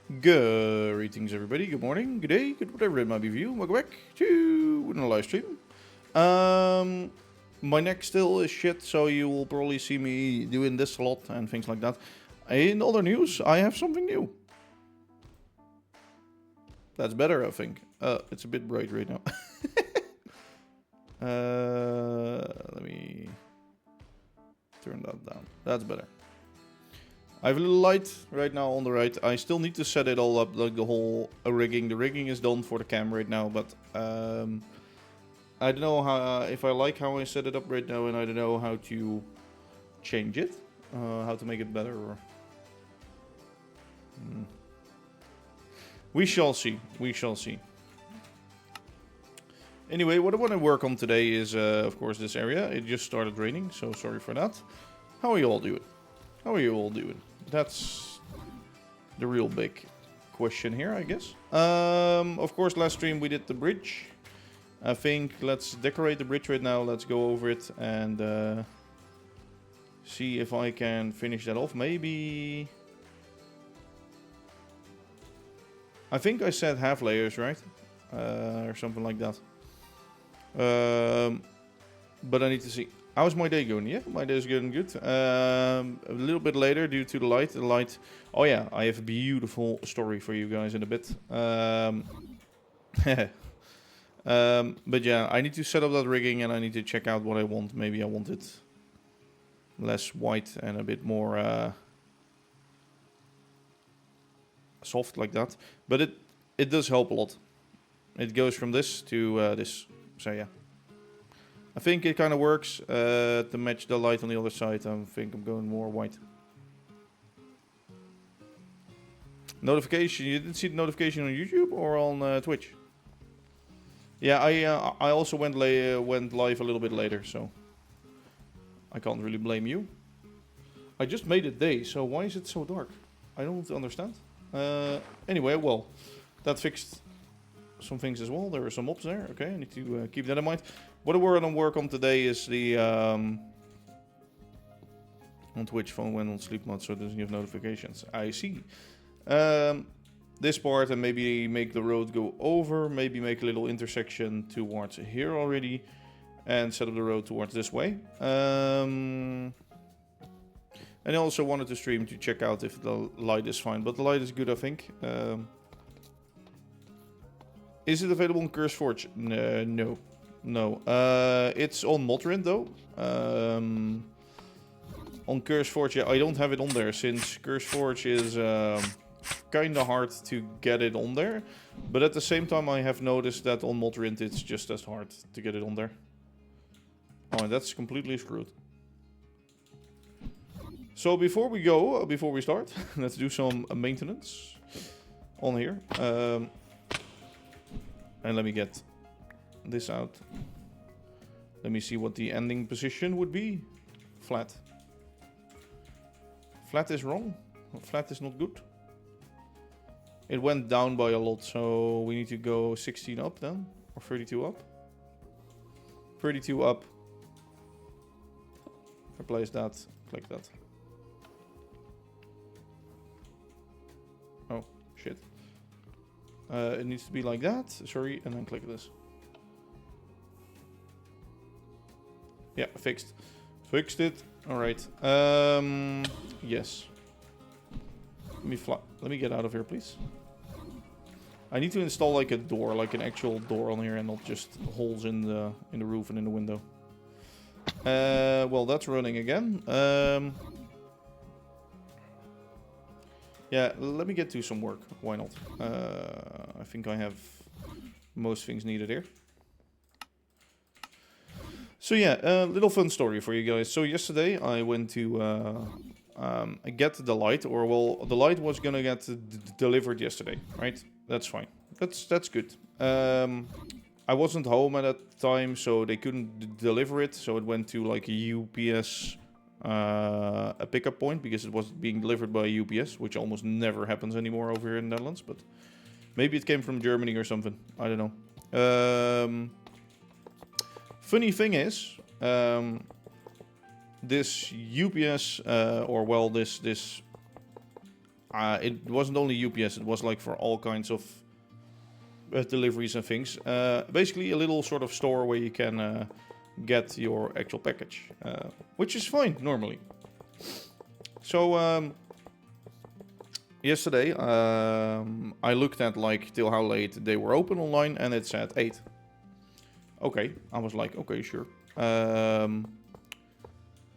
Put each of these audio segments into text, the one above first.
Greetings, everybody. Good morning, good day, good whatever it might be for you. Welcome back to another live stream. My neck still is shit, so you will probably see me doing this a lot and things like that. In other news, I have something new. That's better, I think. It's a bit bright right now. Let me turn that down. That's better. I have a little light right now on the right. I still need to set it all up, like the whole rigging. The rigging is done for the cam right now, but I don't know how if I like how I set it up right now, and I don't know how to change it, how to make it better. Or we shall see. We shall see. Anyway, what I want to work on today is, of course, this area. It just started raining, so sorry for that. How are you all doing? How are you all doing? That's the real big question here, I guess. Of course, last stream we did the bridge. I think let's decorate the bridge right now. Let's go over it and see if I can finish that off. Maybe... I think I said half layers, right? Or something like that. But I need to see. How's my day going? Yeah, my day is going good. A little bit later due to the light. The light. Oh yeah, I have a beautiful story for you guys in a bit. But yeah, I need to set up that rigging and I need to check out what I want. Maybe I want it less white and a bit more soft like that. But it does help a lot. It goes from this to this. So yeah. I think it kind of works to match the light on the other side. I think I'm going more white. Notification. You didn't see the notification on YouTube or on Twitch? Yeah, I also went live a little bit later, so I can't really blame you. I just made it day, so why is it so dark? I don't understand. Anyway, well, that fixed some things as well. There are some mobs there. Okay, I need to keep that in mind. What we're going to work on today is the on Twitch phone when on sleep mode, so it doesn't give notifications. I see. This part and maybe make the road go over. Maybe make a little intersection towards here already, and set up the road towards this way. And I also wanted to stream to check out if the light is fine, but the light is good, I think. Is it available on CurseForge? No. No. It's on Modrint though. On CurseForge, yeah, I don't have it on there since CurseForge is kind of hard to get it on there. But at the same time, I have noticed that on Modrint it's just as hard to get it on there. Oh, and that's completely screwed. So before we start, let's do some maintenance on here. And let me get this out. Let me see what the ending position would be. Flat. Flat is wrong. Flat is not good. It went down by a lot, so we need to go 16 up then. Or 32 up. 32 up. Replace that. Click that. Oh, shit. It needs to be like that. Sorry, and then click this. Yeah, fixed. Fixed it. All right. Yes. Let me get out of here, please. I need to install like a door, like an actual door on here, and not just holes in the roof and in the window. Well, that's running again. Yeah, let me get to some work. Why not? I think I have most things needed here. So yeah, a little fun story for you guys. So yesterday I went to get the light, or well, the light was gonna get delivered yesterday, right? That's fine. That's good. I wasn't home at that time, so they couldn't deliver it. So it went to like a UPS. A pickup point because it was being delivered by UPS, which almost never happens anymore over here in the Netherlands, but maybe it came from Germany or something. I don't know. Funny thing is, this UPS, or well, this it wasn't only UPS, it was like for all kinds of deliveries and things. Basically a little sort of store where you can get your actual package, which is fine normally. So yesterday I looked at like till how late they were open online, and it said 8. Okay, I was like, okay, sure.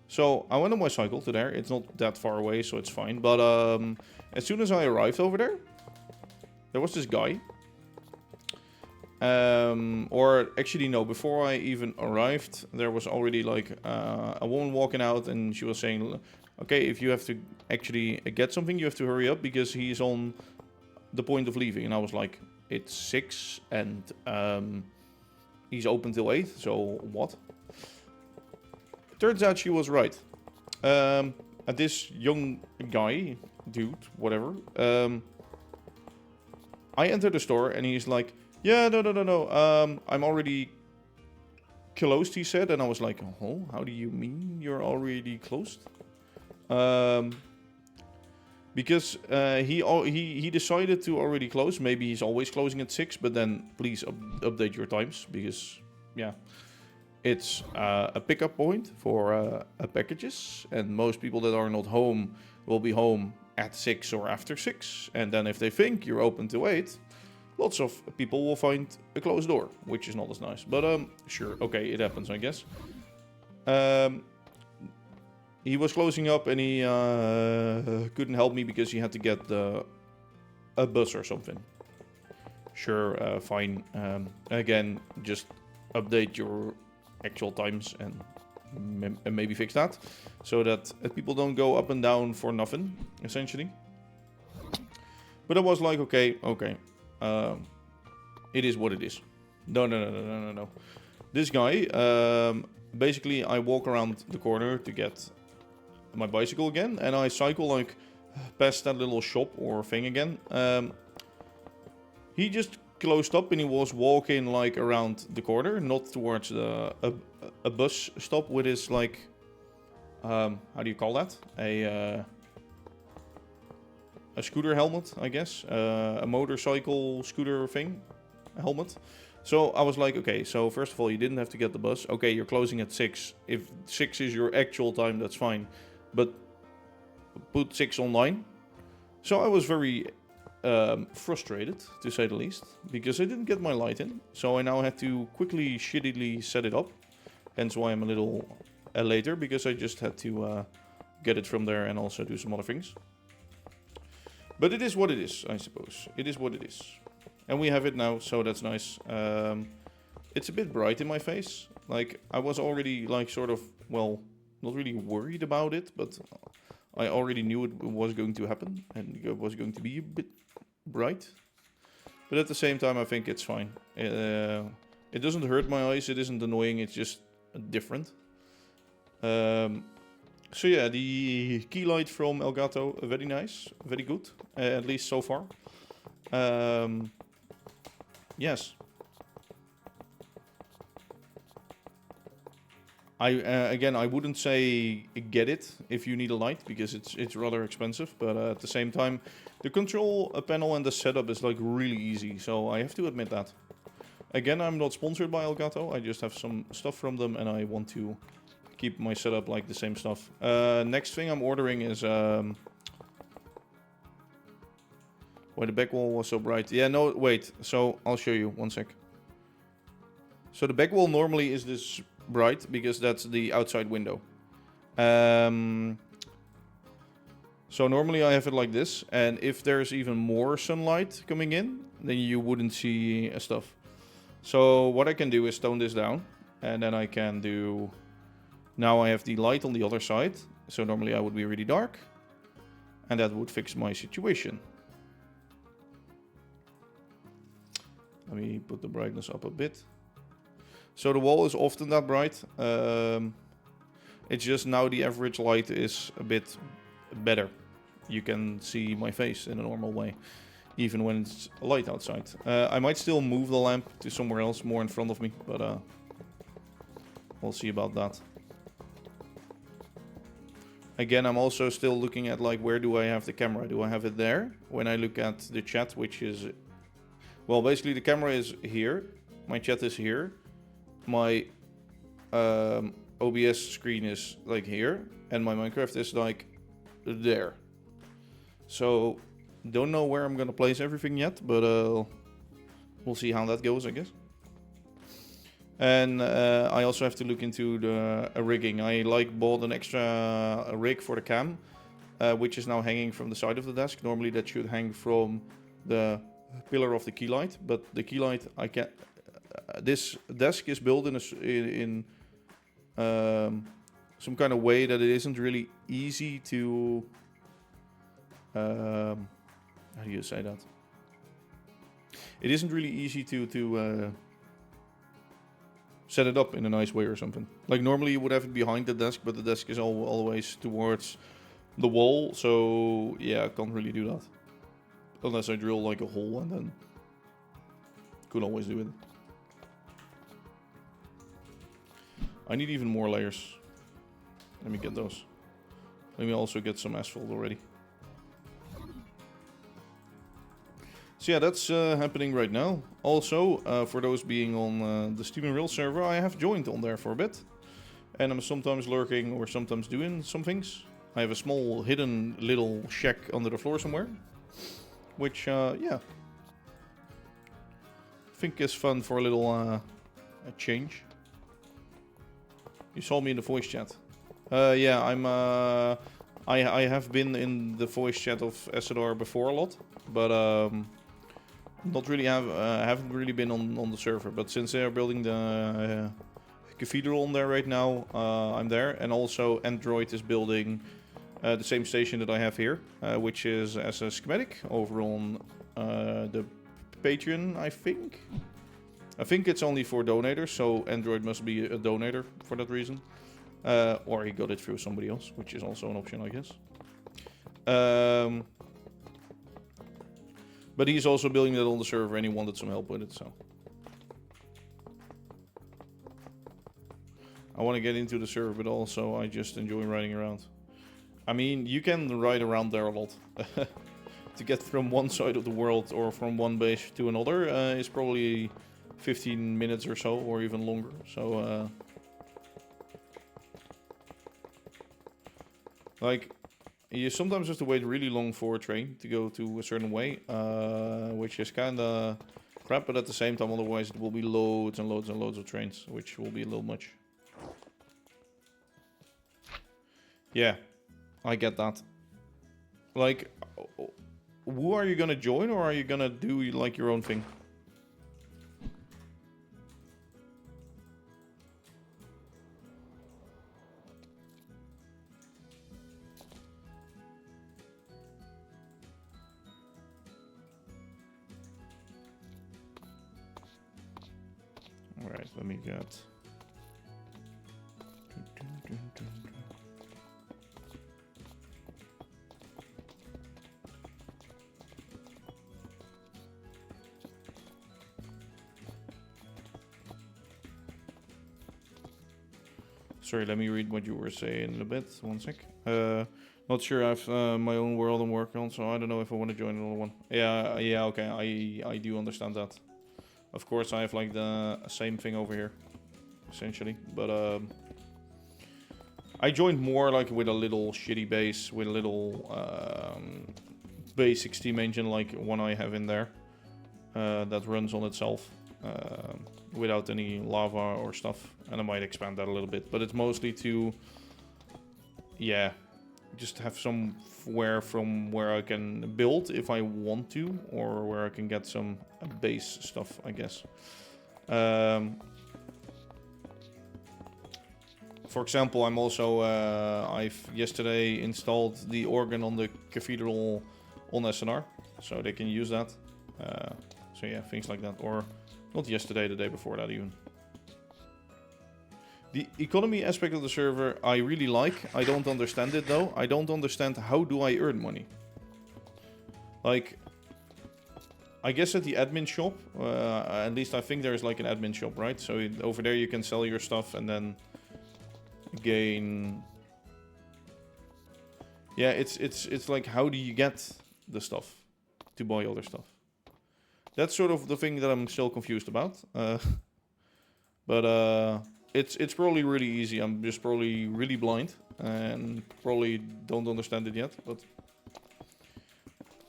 So I went on my cycle to there. It's not that far away, so it's fine. But as soon as I arrived over there was this guy. Or actually, no, before I even arrived, there was already like a woman walking out, and she was saying, okay, if you have to actually get something, you have to hurry up because he's on the point of leaving. And I was like, it's 6 and he's open till 8, so what? Turns out she was right. This young guy, dude, whatever, I entered the store and he's like, yeah, no, I'm already closed, he said. And I was like, oh, how do you mean you're already closed? Because he decided to already close. Maybe he's always closing at 6, but then please update your times, because, yeah, it's a pickup point for packages, and most people that are not home will be home at 6 or after 6, and then if they think you're open till 8, lots of people will find a closed door, which is not as nice. But sure, okay, it happens, I guess. He was closing up, and he couldn't help me because he had to get a bus or something. Sure, fine. Again, just update your actual times and maybe fix that, so that people don't go up and down for nothing, essentially. But I was like, okay. It is what it is. No. This guy, basically, I walk around the corner to get my bicycle again, and I cycle like past that little shop or thing again. He just closed up and he was walking like around the corner, not towards a bus stop with his like, how do you call that? A scooter helmet, I guess. A motorcycle scooter thing, a helmet. So I was like, okay, so first of all, you didn't have to get the bus. Okay, you're closing at 6. If 6 is your actual time, that's fine. But put 6 online. So I was very frustrated, to say the least, because I didn't get my light in. So I now had to quickly, shittily set it up. Hence why I'm a little later, because I just had to get it from there and also do some other things. But it is what it is, I suppose. It is what it is. And we have it now, so that's nice. It's a bit bright in my face. Like, I was already, like, sort of, well, not really worried about it, but I already knew it was going to happen, and it was going to be a bit bright. But at the same time, I think it's fine. It doesn't hurt my eyes, it isn't annoying, it's just different. So yeah, the key light from Elgato, very nice, very good, at least so far. Yes. Again, I wouldn't say get it if you need a light, because it's rather expensive. But at the same time, the control panel and the setup is like really easy. So I have to admit that. Again, I'm not sponsored by Elgato. I just have some stuff from them, and I want to keep my setup like the same stuff. Next thing I'm ordering is why the back wall was so bright. Yeah, no, wait. So I'll show you. One sec. So the back wall normally is this bright because that's the outside window. So normally I have it like this, and if there's even more sunlight coming in, then you wouldn't see stuff. So what I can do is tone this down, and then I can do... Now I have the light on the other side, so normally I would be really dark, and that would fix my situation. Let me put the brightness up a bit. So the wall is often that bright. It's just now the average light is a bit better. You can see my face in a normal way, even when it's light outside. I might still move the lamp to somewhere else, more in front of me, but we'll see about that. Again, I'm also still looking at like where do I have the camera? Do I have it there? When I look at the chat, which is, well, basically the camera is here, my chat is here, my OBS screen is like here, and my Minecraft is like there. So don't know where I'm gonna place everything yet, but we'll see how that goes, I guess. And I also have to look into the rigging. I bought an extra rig for the cam, which is now hanging from the side of the desk. Normally that should hang from the pillar of the key light, but the key light I can't. This desk is built in some kind of way that it isn't really easy to. How do you say that? It isn't really easy to set it up in a nice way or something. Like normally you would have it behind the desk, but the desk is always towards the wall. So yeah, I can't really do that. Unless I drill like a hole and then could always do it. I need even more layers. Let me get those. Let me also get some asphalt already. So yeah, that's happening right now. Also, for those being on the Steam and Rail server, I have joined on there for a bit. And I'm sometimes lurking or sometimes doing some things. I have a small hidden little shack under the floor somewhere. Which, yeah, I think is fun for a little a change. You saw me in the voice chat. Yeah, I have been in the voice chat of SNR before a lot, but not really haven't really been on the server. But since they are building the cathedral on there right now, I'm there. And also Android is building the same station that I have here, which is as a schematic over on the Patreon, I think. I think it's only for donators, so Android must be a donator for that reason. Or he got it through somebody else, which is also an option, I guess. But he's also building that on the server and he wanted some help with it, so. I want to get into the server, but also I just enjoy riding around. I mean, you can ride around there a lot. To get from one side of the world or from one base to another is probably 15 minutes or so, or even longer. So, like, you sometimes have to wait really long for a train to go to a certain way, which is kind of crap, but at the same time, otherwise it will be loads and loads and loads of trains, which will be a little much. Yeah, I get that. Like, who are you gonna join, or are you gonna do like your own thing? Alright, let me get... Sorry, let me read what you were saying in a bit. 1 sec. Not sure. I have my own world I'm working on, so I don't know if I want to join another one. Yeah, okay. I do understand that. Of course, I have like the same thing over here, essentially. But I joined more like with a little shitty base, with a little basic steam engine like one I have in there that runs on itself. Without any lava or stuff, and I might expand that a little bit, but it's mostly to, yeah, just have somewhere from where I can build if I want to, or where I can get some base stuff, I guess. For example, I'm also, I've yesterday installed the organ on the cathedral on SNR, so they can use that. So yeah, things like that, or not yesterday, the day before that even. The economy aspect of the server I really like. I don't understand it though. I don't understand how do I earn money. Like, I guess at the admin shop, at least I think there's like an admin shop, right? So over there you can sell your stuff and then gain Yeah, it's like, how do you get the stuff to buy other stuff? That's sort of the thing that I'm still confused about. But it's probably really easy. I'm just probably really blind and probably don't understand it yet. But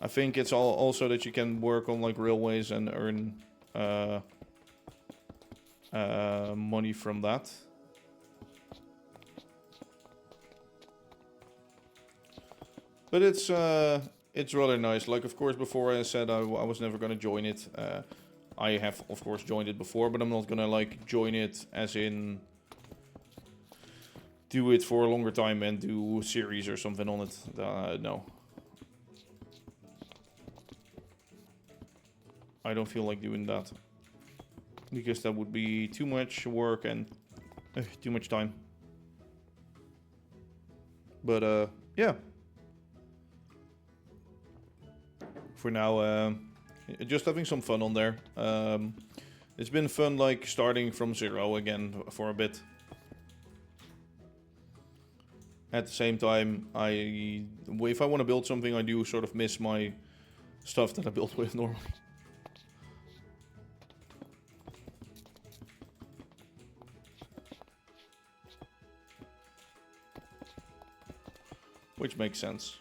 I think it's also that you can work on like railways and earn money from that. But it's rather nice. Like, of course, before I said I was never gonna join it. I have, of course, joined it before, but I'm not gonna like join it as in do it for a longer time and do a series or something on it. No. I don't feel like doing that. Because that would be too much work and too much time. But yeah. For now, just having some fun on there. It's been fun, like, starting from zero again for a bit. At the same time, if I want to build something, I do sort of miss my stuff that I built with normally. Which makes sense.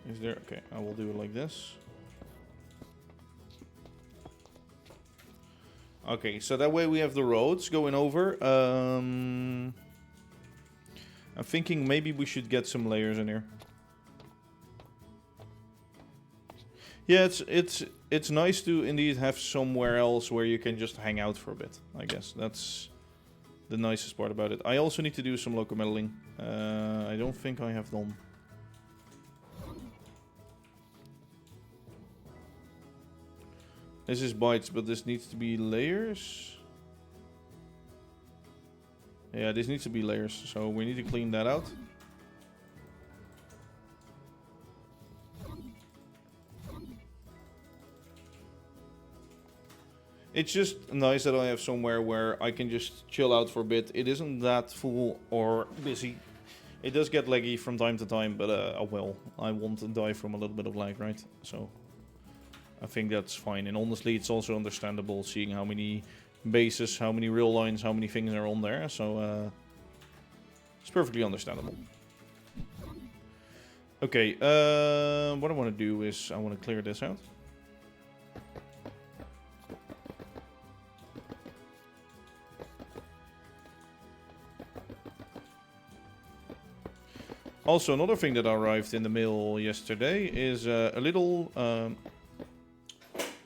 Is there? Okay, I will do it like this. Okay, so that way we have the roads going over. I'm thinking maybe we should get some layers in here. Yeah, it's nice to indeed have somewhere else where you can just hang out for a bit. I guess that's the nicest part about it. I also need to do some local meddling. I don't think I have done. This is bytes, but this needs to be layers. Yeah, this needs to be layers, so we need to clean that out. It's just nice that I have somewhere where I can just chill out for a bit. It isn't that full or busy. It does get laggy from time to time, but oh well, I won't die from a little bit of lag, right? So I think that's fine. And honestly, it's also understandable seeing how many bases, how many rail lines, how many things are on there. So it's perfectly understandable. Okay, what I want to do is I want to clear this out. Also, another thing that arrived in the mail yesterday is a little...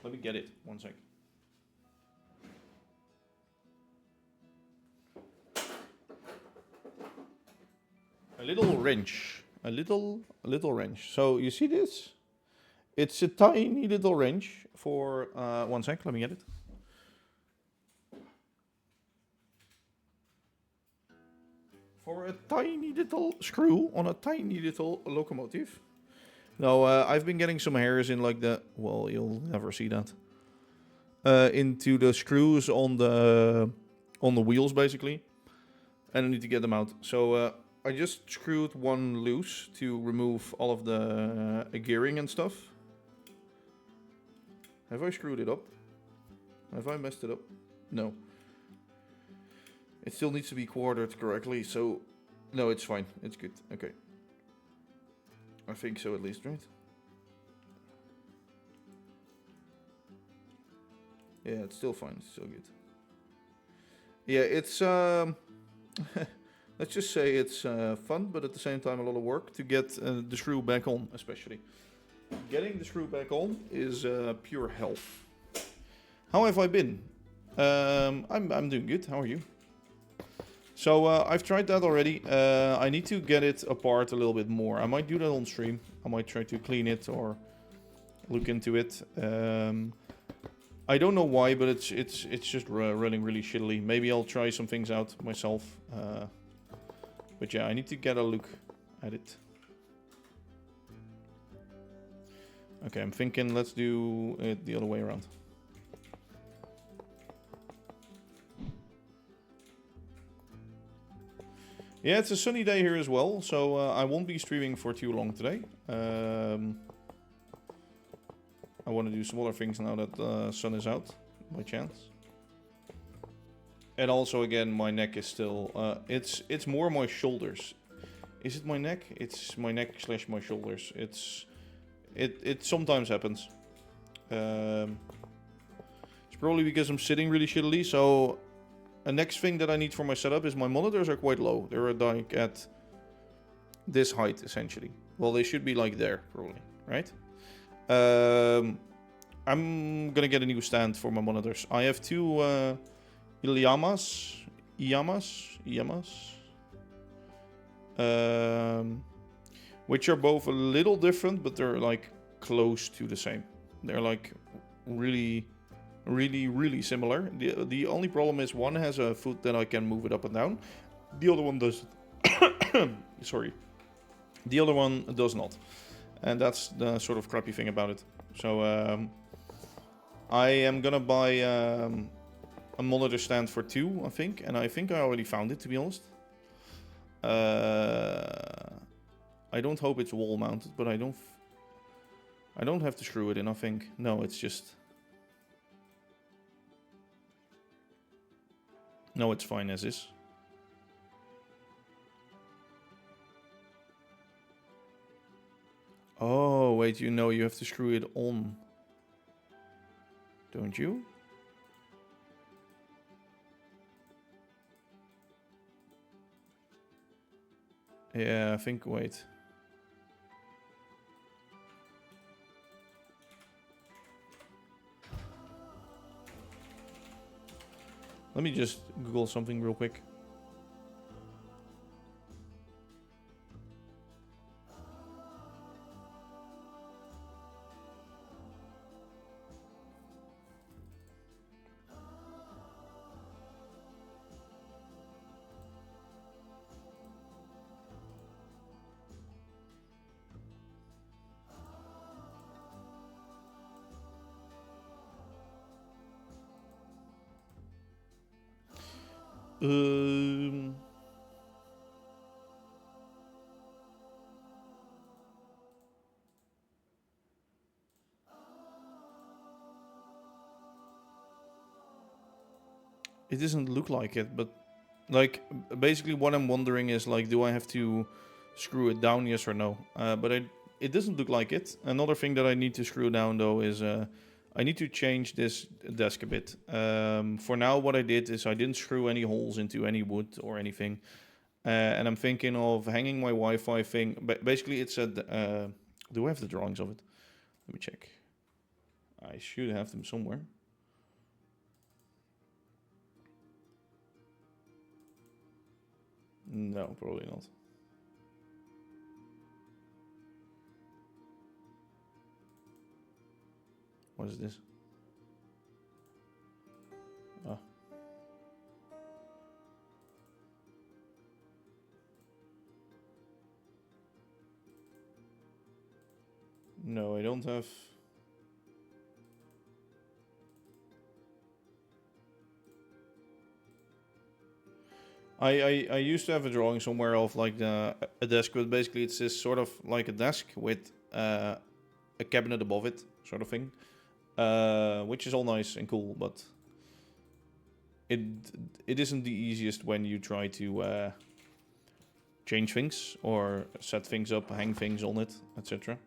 let me get it, one sec. A little wrench. A little wrench. So, you see this? It's a tiny little wrench for... one sec, let me get it. For a tiny little screw on a tiny little locomotive. Now, I've been getting some hairs in like the... Well, you'll never see that. Into the screws on the wheels, basically. And I need to get them out. So, I just screwed one loose to remove all of the gearing and stuff. Have I screwed it up? Have I messed it up? No. It still needs to be quartered correctly, so... No, it's fine. It's good. Okay. I think so at least, right? Yeah, it's still fine. It's still good. Yeah, it's... let's just say it's fun, but at the same time a lot of work to get the screw back on, especially. Getting the screw back on is pure hell. How have I been? I'm doing good. How are you? So I've tried that already. I need to get it apart a little bit more. I might do that on stream. I might try to clean it or look into it. I don't know why, but it's just running really shittily. Maybe I'll try some things out myself. But yeah, I need to get a look at it. Okay, I'm thinking let's do it the other way around. Yeah, it's a sunny day here as well, so I won't be streaming for too long today. I want to do some other things now that the sun is out, by chance. And also, again, my neck is still... it's more my shoulders. Is it my neck? It's my neck / my shoulders. It sometimes happens. It's probably because I'm sitting really shittily, so... The next thing that I need for my setup is my monitors are quite low. They're like at this height, essentially. Well, they should be like there, probably, right? I'm gonna get a new stand for my monitors. I have two Iyamas, which are both a little different, but they're like close to the same. They're like really similar. The only problem is one has a foot that I can move it up and down. The other one does. Sorry. The other one does not. And that's the sort of crappy thing about it. So I am gonna buy a monitor stand for 2, I think. And I think I already found it, to be honest. I don't hope it's wall mounted, but I don't have to screw it in, I think. No, it's just... No, it's fine as is. Oh, wait, you know you have to screw it on. Don't you? Yeah, I think, wait. Let me just Google something real quick. It doesn't look like it, but like basically what I'm wondering is like, do I have to screw it down, yes or no? But it doesn't look like it. Another thing that I need to screw down though is I need to change this desk a bit. For now, what I did is I didn't screw any holes into any wood or anything. And I'm thinking of hanging my Wi-Fi thing. But basically, it's a... do I have the drawings of it? Let me check. I should have them somewhere. No, probably not. What is this? Oh. No, I don't have... I used to have a drawing somewhere of like a desk, but basically it's this sort of like a desk with a cabinet above it, sort of thing, which is all nice and cool, but it isn't the easiest when you try to change things or set things up, hang things on it, etc.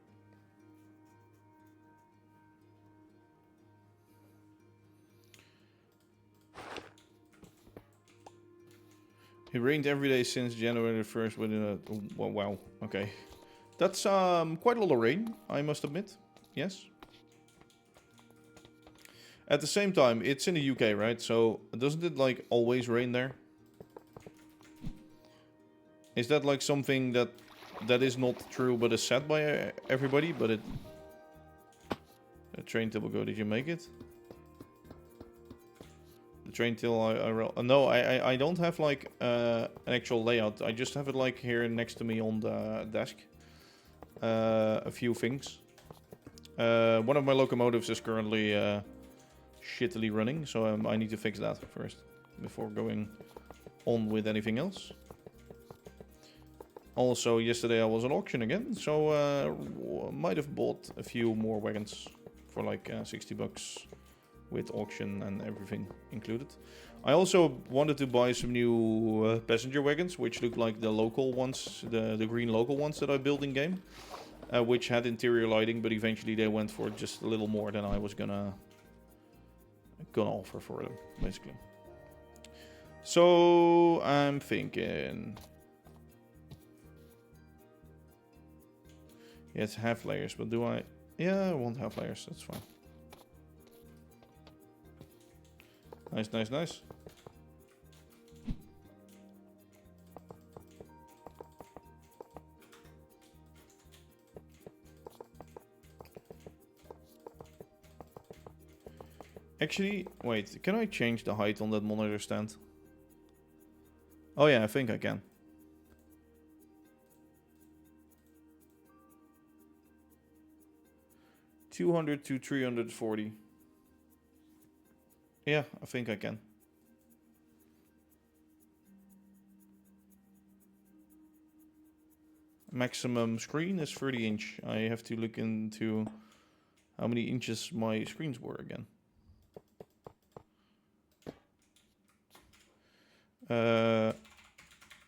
It rained every day since January 1st within a... Wow, okay. That's quite a lot of rain, I must admit. Yes. At the same time, it's in the UK, right? So, doesn't it, like, always rain there? Is that, like, something that is not true, but is said by everybody? But it... A train table go, did you make it? Train till no, I don't have like an actual layout. I just have it like here next to me on the desk. A few things. One of my locomotives is currently shittily running, so I need to fix that first before going on with anything else. Also, yesterday I was on auction again, so might have bought a few more wagons for like 60 bucks with auction and everything included. I also wanted to buy some new passenger wagons, which look like the local ones, the green local ones that I built in game, which had interior lighting, but eventually they went for just a little more than I was gonna offer for them, basically. So I'm thinking. Yeah, it's half layers, but do I... Yeah, I want half layers, that's fine. Nice, nice, nice. Actually, wait, can I change the height on that monitor stand? Oh yeah, I think I can. $200 to $340. Yeah, I think I can. Maximum screen is 30 inch. I have to look into how many inches my screens were again.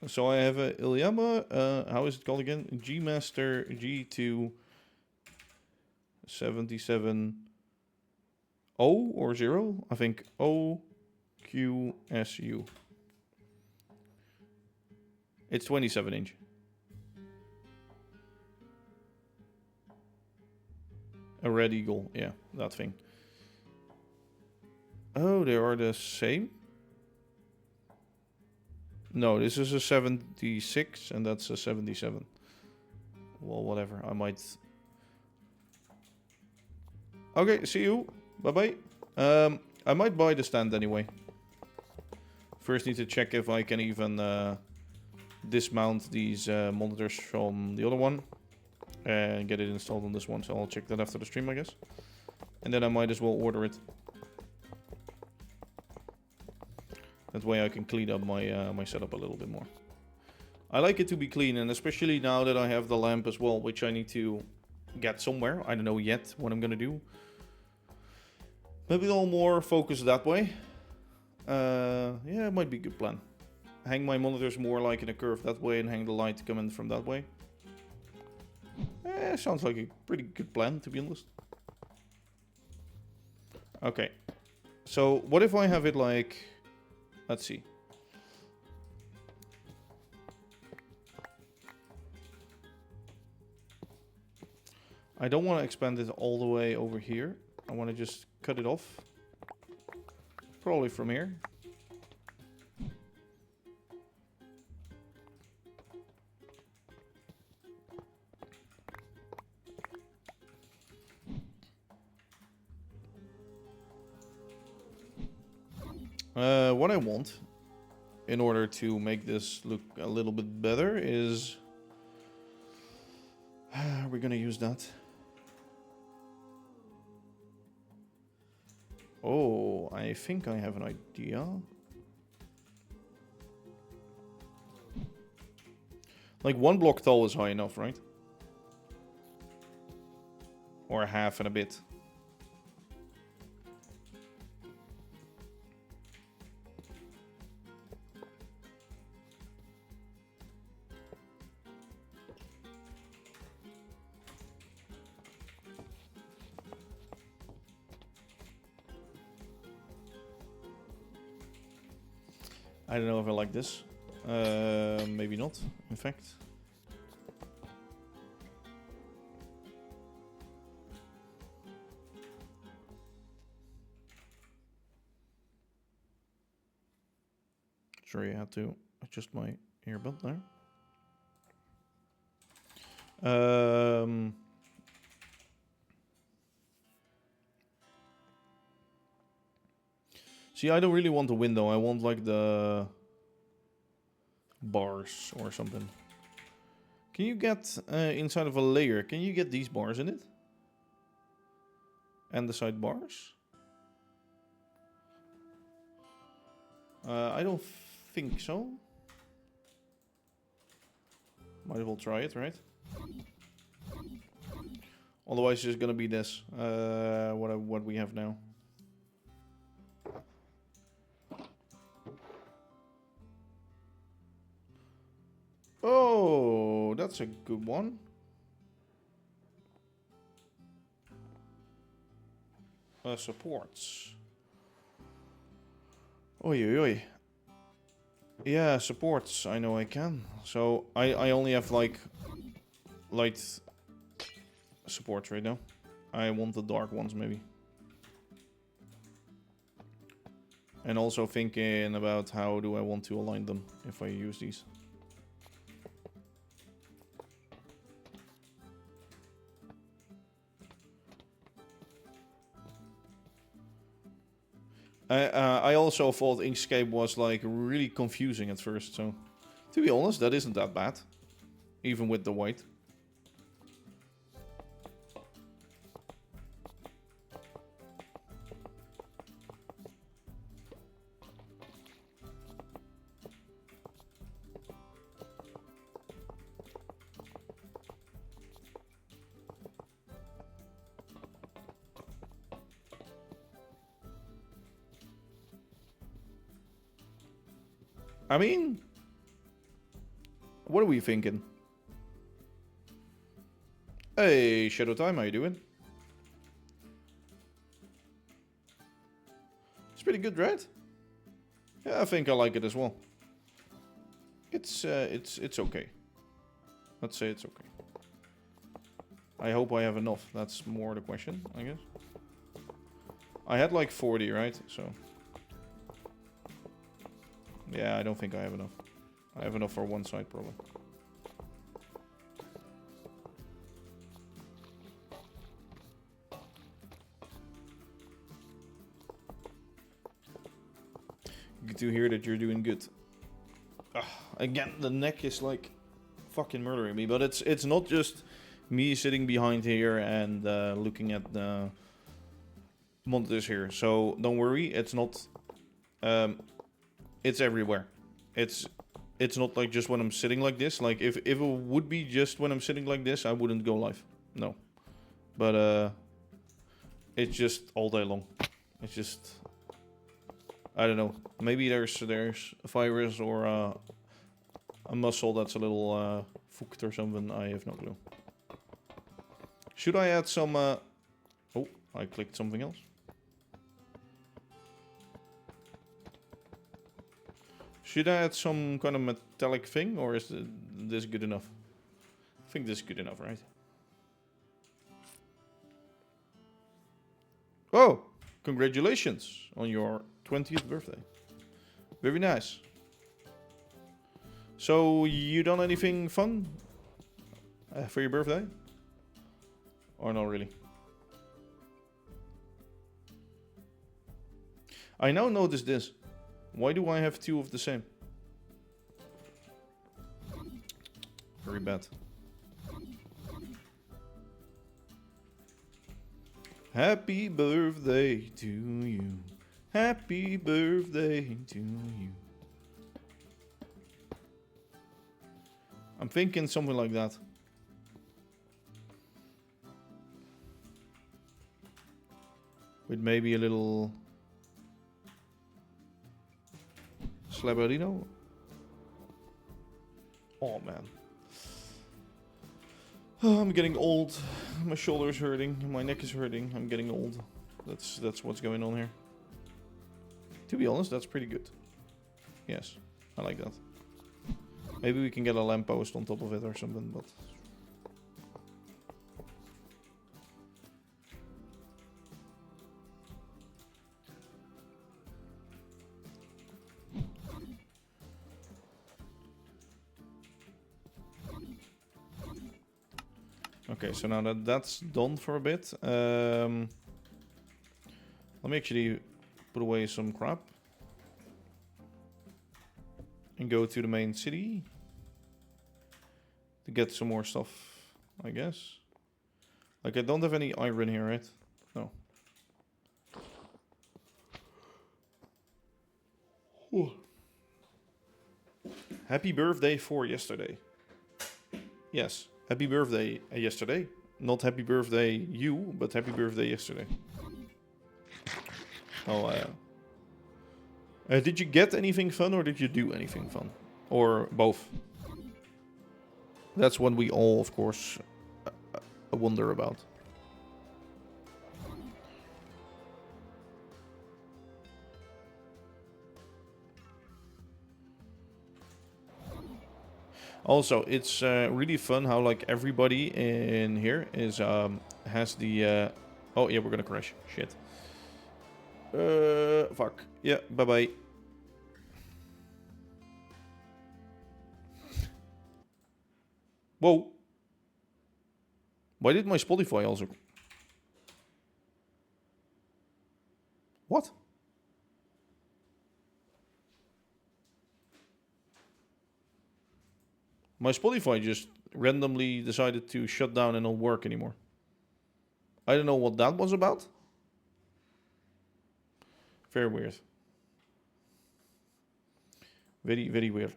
So I have a Ilyama, how is it called again? G-Master G2 77 O or 0? I think OQSU. It's 27 inch. A Red Eagle, yeah, that thing. Oh, they are the same? No, this is a 76 and that's a 77. Well, whatever, I might... Okay, see you. Bye-bye. I might buy the stand anyway. First need to check if I can even dismount these monitors from the other one. And get it installed on this one, so I'll check that after the stream, I guess. And then I might as well order it. That way I can clean up my my setup a little bit more. I like it to be clean, and especially now that I have the lamp as well, which I need to get somewhere. I don't know yet what I'm gonna do. Maybe a little more focus that way. Yeah, it might be a good plan. Hang my monitors more like in a curve that way and hang the light coming from that way. Sounds like a pretty good plan, to be honest. Okay. So, what if I have it like... Let's see. I don't want to expand it all the way over here. I want to just cut it off. Probably from here. What I want, in order to make this look a little bit better, is... we're gonna use that. Oh, I think I have an idea. Like 1 block tall is high enough, right? Or half and a bit. I don't know if I like this. Maybe not, in fact. Sorry, I had to adjust my earbud there. See, I don't really want the window. I want like the bars or something. Can you get inside of a layer? Can you get these bars in it? And the side bars? I don't think so. Might as well try it, right? Otherwise, it's just gonna be this. What we have now. Oh, that's a good one. Supports. Oi, oi, oi. Yeah, supports. I know I can. So I only have like light supports right now. I want the dark ones maybe. And also thinking about how do I want to align them if I use these. I also thought Inkscape was like really confusing at first, so to be honest, that isn't that bad, even with the white. I mean, what are we thinking? Hey, Shadow Time, how you doing? It's pretty good, right? Yeah, I think I like it as well. It's okay. Let's say it's okay. I hope I have enough. That's more the question, I guess. I had like 40, right? So yeah, I don't think I have enough. I have enough for one side, probably. Good to hear that you're doing good. Again, the neck is like fucking murdering me, but it's not just me sitting behind here and looking at the monitors here. So don't worry, it's not. It's everywhere. It's not like just when I'm sitting like this. Like if it would be just when I'm sitting like this, I wouldn't go live. No. But it's just all day long. It's just, I don't know. Maybe there's a virus or a muscle that's a little fucked or something. I have no clue. Should I add some? Oh, I clicked something else. Should I add some kind of metallic thing, or is this good enough? I think this is good enough, right? Oh, congratulations on your 20th birthday. Very nice. So, you done anything fun for your birthday? Or not really? I now notice this. Why do I have two of the same? Very bad. Happy birthday to you. Happy birthday to you. I'm thinking something like that. With maybe a little Slabarino. Oh man. Oh, I'm getting old. My shoulder's hurting. My neck is hurting. I'm getting old. That's what's going on here. To be honest, that's pretty good. Yes, I like that. Maybe we can get a lamppost on top of it or something, but... Okay, so now that that's done for a bit, let me actually put away some crap and go to the main city to get some more stuff, I guess. Like, I don't have any iron here, right? No. Ooh. Happy birthday for yesterday. Yes. Happy birthday yesterday. Not happy birthday you, but happy birthday yesterday. Oh, did you get anything fun or did you do anything fun? Or both? That's what we all, of course, wonder about. Also, it's really fun how like everybody in here is has the. Oh yeah, we're gonna crash. Shit. Fuck. Yeah. Bye bye. Whoa. Why did my Spotify also? What? My Spotify just randomly decided to shut down and not work anymore. I don't know what that was about. Very weird. Very, very weird.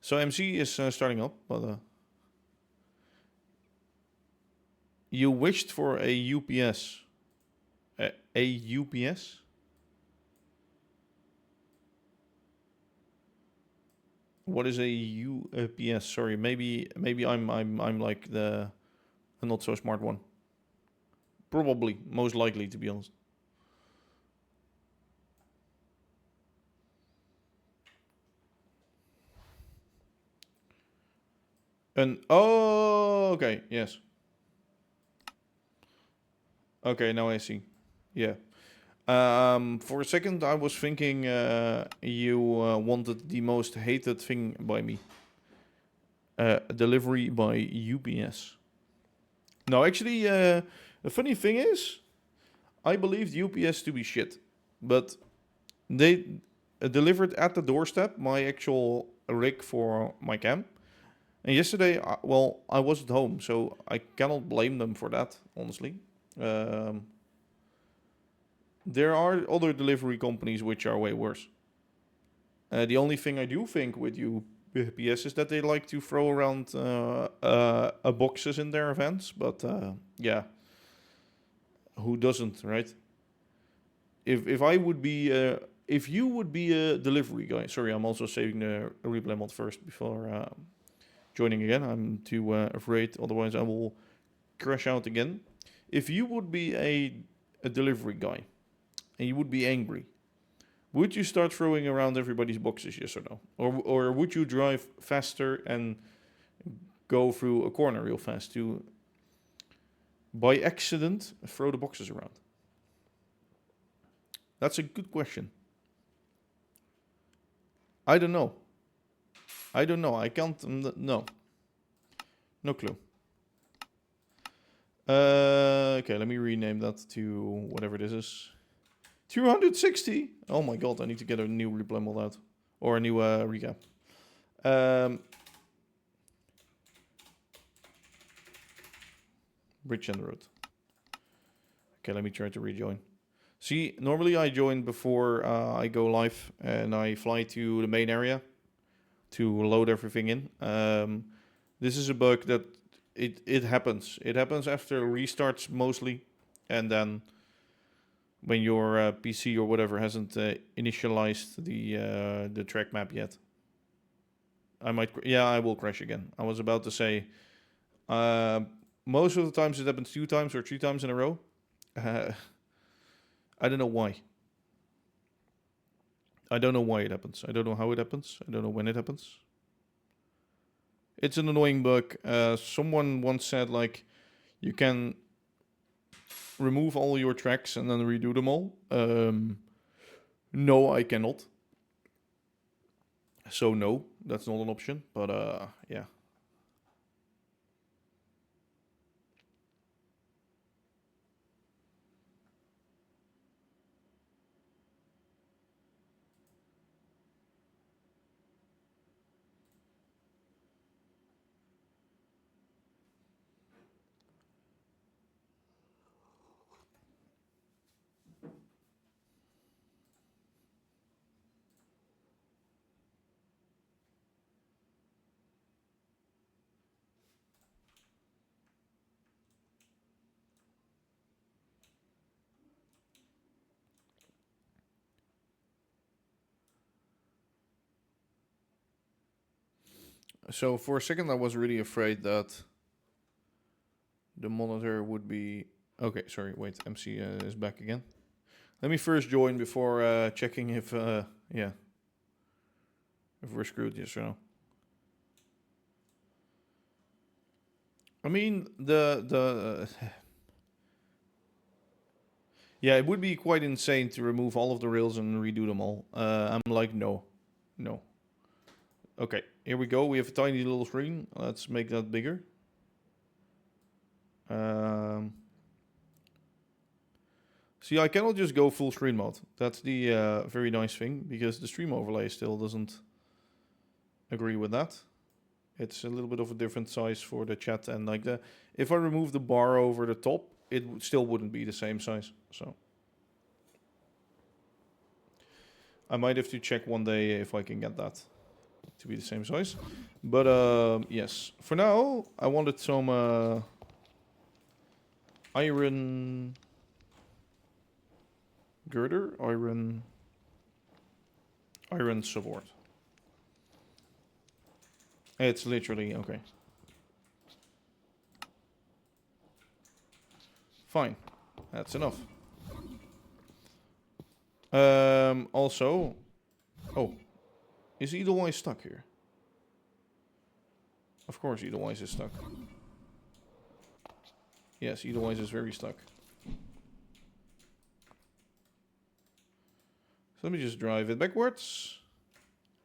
So MC is starting up, but you wished for a UPS. A UPS? What is a UPS? Sorry, maybe I'm like the not so smart one. Probably, most likely, to be honest. And oh, okay, yes. Okay, now I see. Yeah. For a second, I was thinking you wanted the most hated thing by me. Delivery by UPS. No, actually, the funny thing is, I believed UPS to be shit, but they delivered at the doorstep my actual rig for my cam. And yesterday, well, I was at home, so I cannot blame them for that, honestly. Um, there are other delivery companies which are way worse. The only thing I do think with UPS is that they like to throw around boxes in their events, but yeah, who doesn't, right? If I would be if you would be a delivery guy, sorry, I'm also saving the replay mod first before joining again. I'm too afraid, otherwise I will crash out again. If you would be a delivery guy and you would be angry, would you start throwing around everybody's boxes, yes or no? Or would you drive faster and go through a corner real fast to, by accident, throw the boxes around? That's a good question. I don't know. I don't know. I can't. No. No clue. Okay, let me rename that to whatever this is. 260? Oh my god, I need to get a new replay mod out. Or a new recap. Bridge and road. Okay, let me try to rejoin. See, normally I join before I go live and I fly to the main area to load everything in. This is a bug that it happens. It happens after restarts mostly, and then when your PC or whatever hasn't initialized the track map yet. I might, yeah, I will crash again. I was about to say, most of the times it happens 2 times or 3 times in a row. I don't know why. I don't know why it happens. I don't know how it happens. I don't know when it happens. It's an annoying bug. Someone once said like, you can remove all your tracks and then redo them all. No, I cannot. So no, that's not an option. But yeah. So for a second I was really afraid that the monitor would be... Okay, sorry, wait, MC is back again. Let me first join before checking if, yeah, if we're screwed, yes or no. I mean, yeah, it would be quite insane to remove all of the rails and redo them all. I'm like, no. Okay, here we go. We have a tiny little screen. Let's make that bigger. See, I cannot just go full screen mode. That's the very nice thing, because the stream overlay still doesn't agree with that. It's a little bit of a different size for the chat, and like the... If I remove the bar over the top, it still wouldn't be the same size, so... I might have to check one day if I can get that to be the same size. But, yes. For now, I wanted some iron girder, iron support. It's literally, okay. Fine. That's enough. Also... Oh. Is Edelweiss stuck here? Of course Edelweiss is stuck. Yes, Edelweiss is very stuck. So let me just drive it backwards.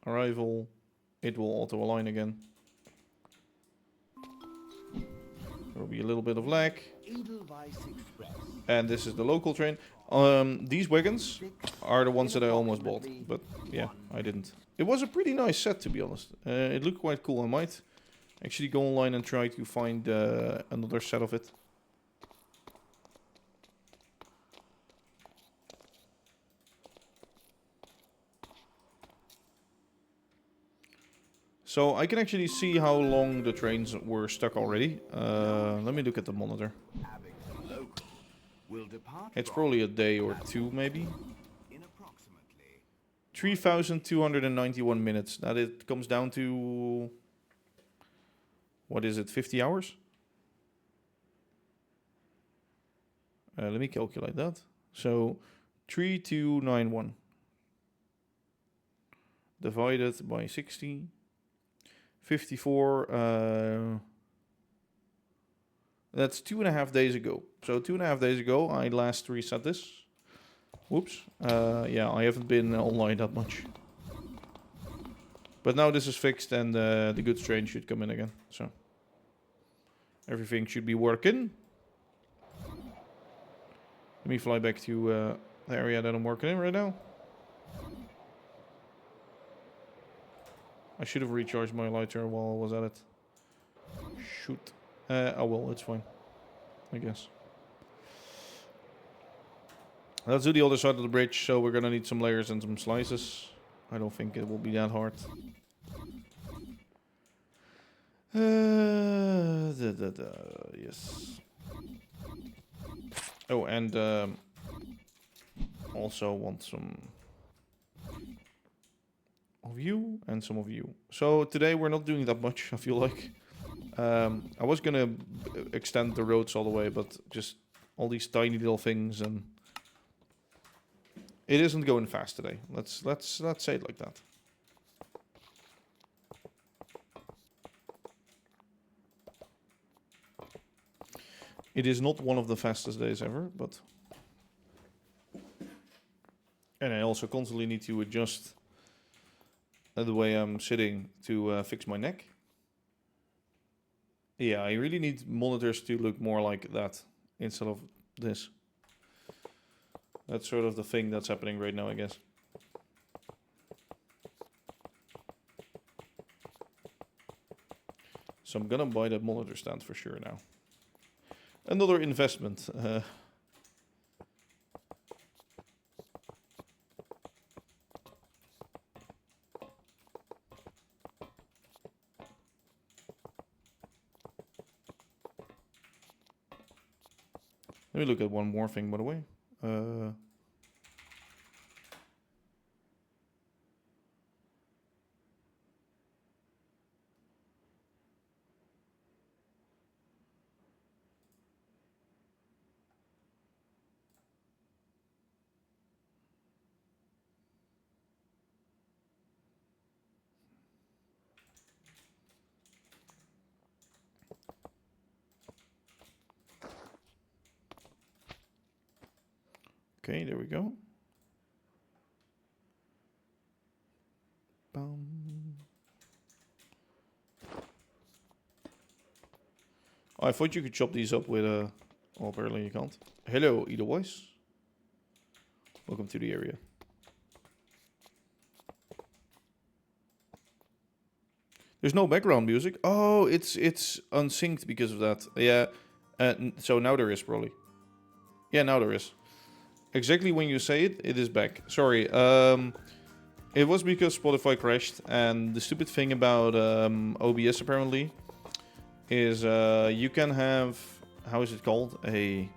Arrival. It will auto-align again. There will be a little bit of lag. And this is the local train. These wagons are the ones that I almost bought. But yeah, I didn't. It was a pretty nice set, to be honest. It looked quite cool. I might actually go online and try to find another set of it. So I can actually see how long the trains were stuck already. Let me look at the monitor. It's probably a day or two, maybe. 3,291 minutes. That it comes down to... What is it, 50 hours? Let me calculate that. So, 3,291. Divided by 60. 54... That's 2.5 days ago. So 2.5 days ago, I last reset this. Whoops. Yeah, I haven't been online that much. But now this is fixed and the goods train should come in again. So everything should be working. Let me fly back to the area that I'm working in right now. I should have recharged my lighter while I was at it. Shoot. Oh well, it's fine, I guess. Let's do the other side of the bridge, so we're gonna need some layers and some slices. I don't think it will be that hard. Yes. Oh, and also want some of you and some of you. So today we're not doing that much, I feel like. I was gonna extend the roads all the way, but just all these tiny little things, and it isn't going fast today. Let's say it like that. It is not one of the fastest days ever, but... And I also constantly need to adjust the way I'm sitting to fix my neck. Yeah, I really need monitors to look more like that instead of this. That's sort of the thing that's happening right now, I guess. So I'm gonna buy that monitor stand for sure now. Another investment. Let me look at one more thing, by the way. Okay, there we go. Bum. Oh, I thought you could chop these up with a... Oh, apparently you can't. Hello, Edelweiss. Welcome to the area. There's no background music. Oh, it's unsynced because of that. Yeah. So now there is probably. Yeah, now there is. Exactly when you say it, it is back. Sorry. It was because Spotify crashed, and the stupid thing about OBS apparently is you can have, how is it called? A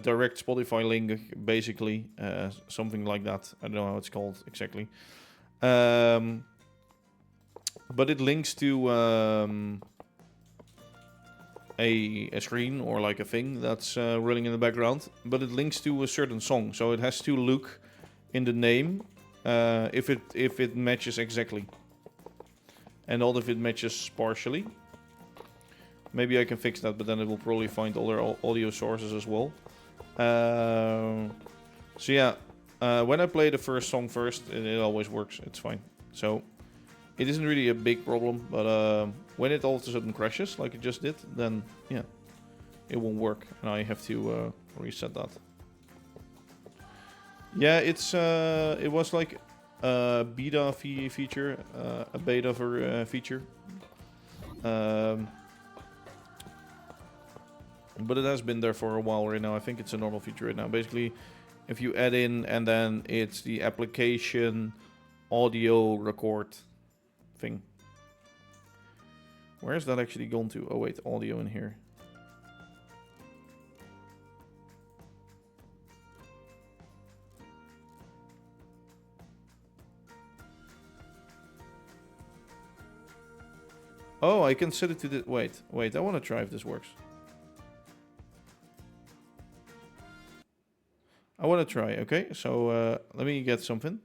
direct Spotify link, basically, something like that. I don't know how it's called exactly. But it links to a screen or like a thing that's running in the background, but it links to a certain song, so it has to look in the name if it matches exactly, and not if it matches partially. Maybe I can fix that, but then it will probably find other audio sources as well. So yeah, when I play the first song first, it always works. It's fine. So it isn't really a big problem, but when it all of a sudden crashes, like it just did, then yeah, it won't work, and I have to reset that. Yeah, it was like a beta feature, a beta feature. But it has been there for a while right now. I think it's a normal feature right now. Basically, if you add in and then it's the application audio record thing. Where is that actually gone to? Oh wait, audio in here. Oh, I can set it to the... Wait, I want to try if this works. I want to try, okay? So let me get something.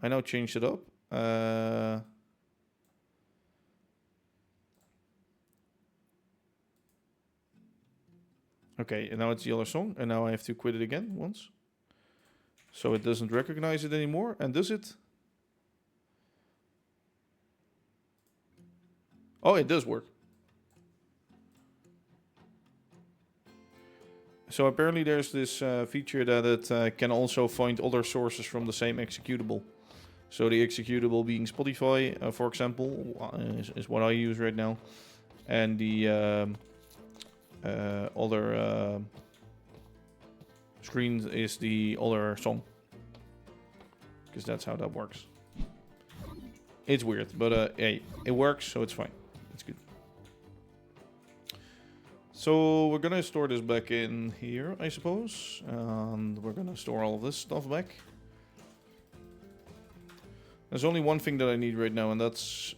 I now changed it up. Okay, and now it's the other song, and now I have to quit it again once. So it doesn't recognize it anymore, and does it? Oh, it does work. So apparently there's this feature that it can also find other sources from the same executable. So the executable being Spotify, for example, is what I use right now. And the other screen is the other song. Because that's how that works. It's weird, but hey, it works, so it's fine. It's good. So we're gonna store this back in here, I suppose. And we're gonna store all of this stuff back. There's only one thing that I need right now, and that's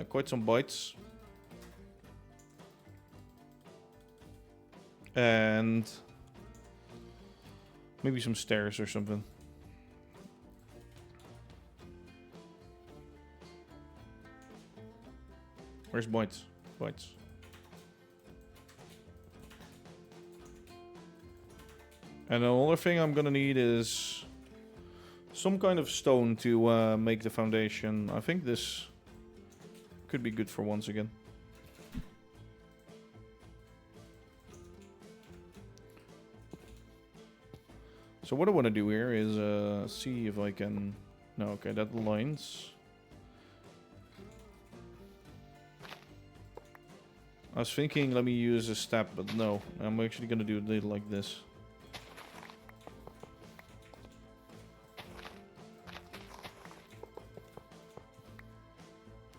quite some bytes. And maybe some stairs or something. Where's bytes? Bytes. And another thing I'm gonna need is some kind of stone to make the foundation. I think this could be good for once again. So what I want to do here is see if I can... No, okay, that aligns. I was thinking let me use a step, but no. I'm actually going to do it like this.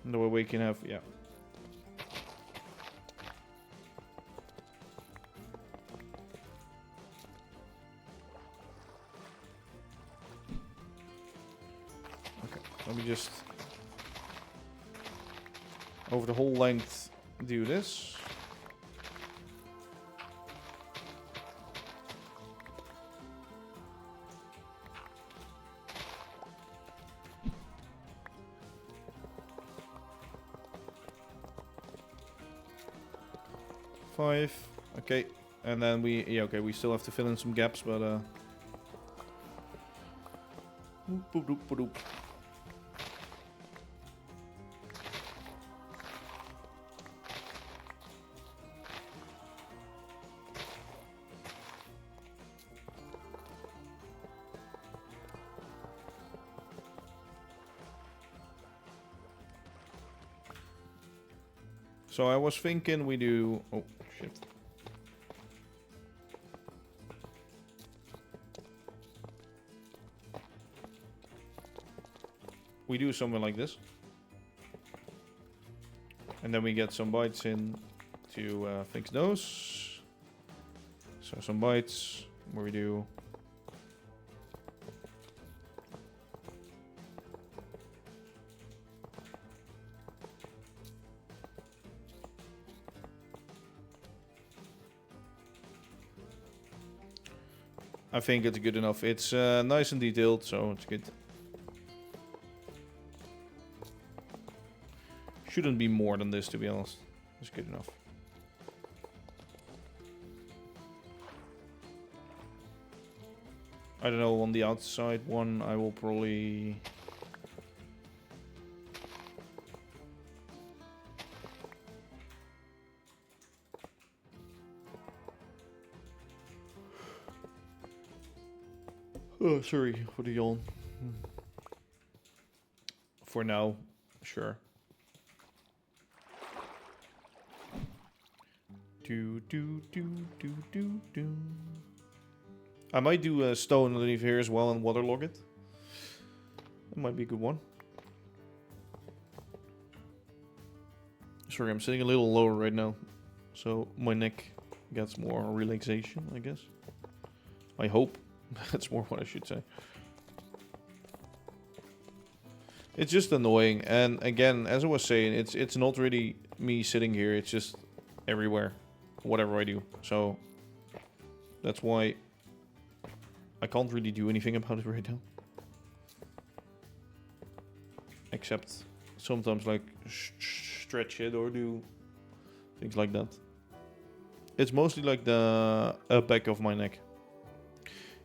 The way we can have... Yeah. Let me just, over the whole length, do this. 5. Okay. And then we, yeah, okay, we still have to fill in some gaps, but boop, doop, boop, doop. So I was thinking we do, oh shit. We do something like this. And then we get some bytes in to fix those. So some bytes where we do. I think it's good enough. It's nice and detailed, so it's good. Shouldn't be more than this, to be honest. It's good enough. I don't know, on the outside one, I will probably... Oh, sorry for the yawn. For now, sure. Do. I might do a stone underneath here as well and waterlog it. That might be a good one. Sorry, I'm sitting a little lower right now, so my neck gets more relaxation, I guess. I hope. That's more what I should say. It's just annoying, and again, as I was saying, it's not really me sitting here, it's just everywhere, whatever I do. So that's why I can't really do anything about it right now. Except sometimes like stretch it or do things like that. It's mostly like the back of my neck.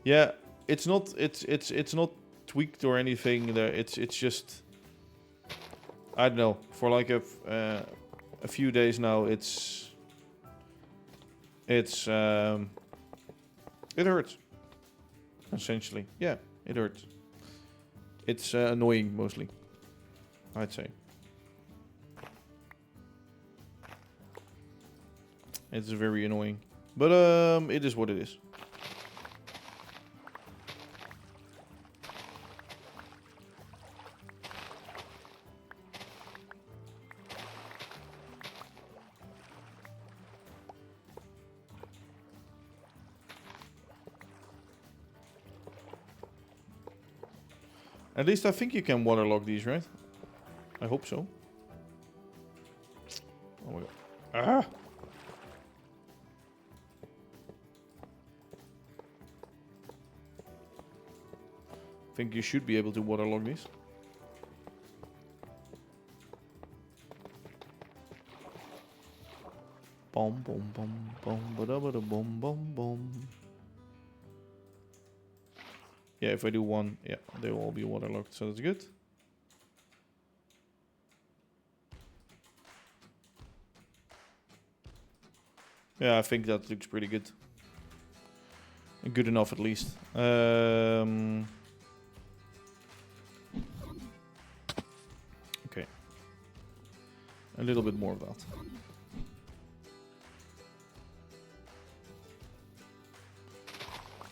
Yeah, it's not tweaked or anything. There, it's just, I don't know. For like a few days now, it hurts. Essentially, yeah, it hurts. It's annoying mostly, I'd say. It's very annoying, but it is what it is. At least I think you can waterlog these, right? I hope so. Oh my god. Ah! I think you should be able to waterlog these. Bom bom bom bom ba da ba da bom bom bom. Yeah, if I do one, yeah, they will all be waterlogged, so that's good. Yeah, I think that looks pretty good. Good enough, at least. Okay. A little bit more of that.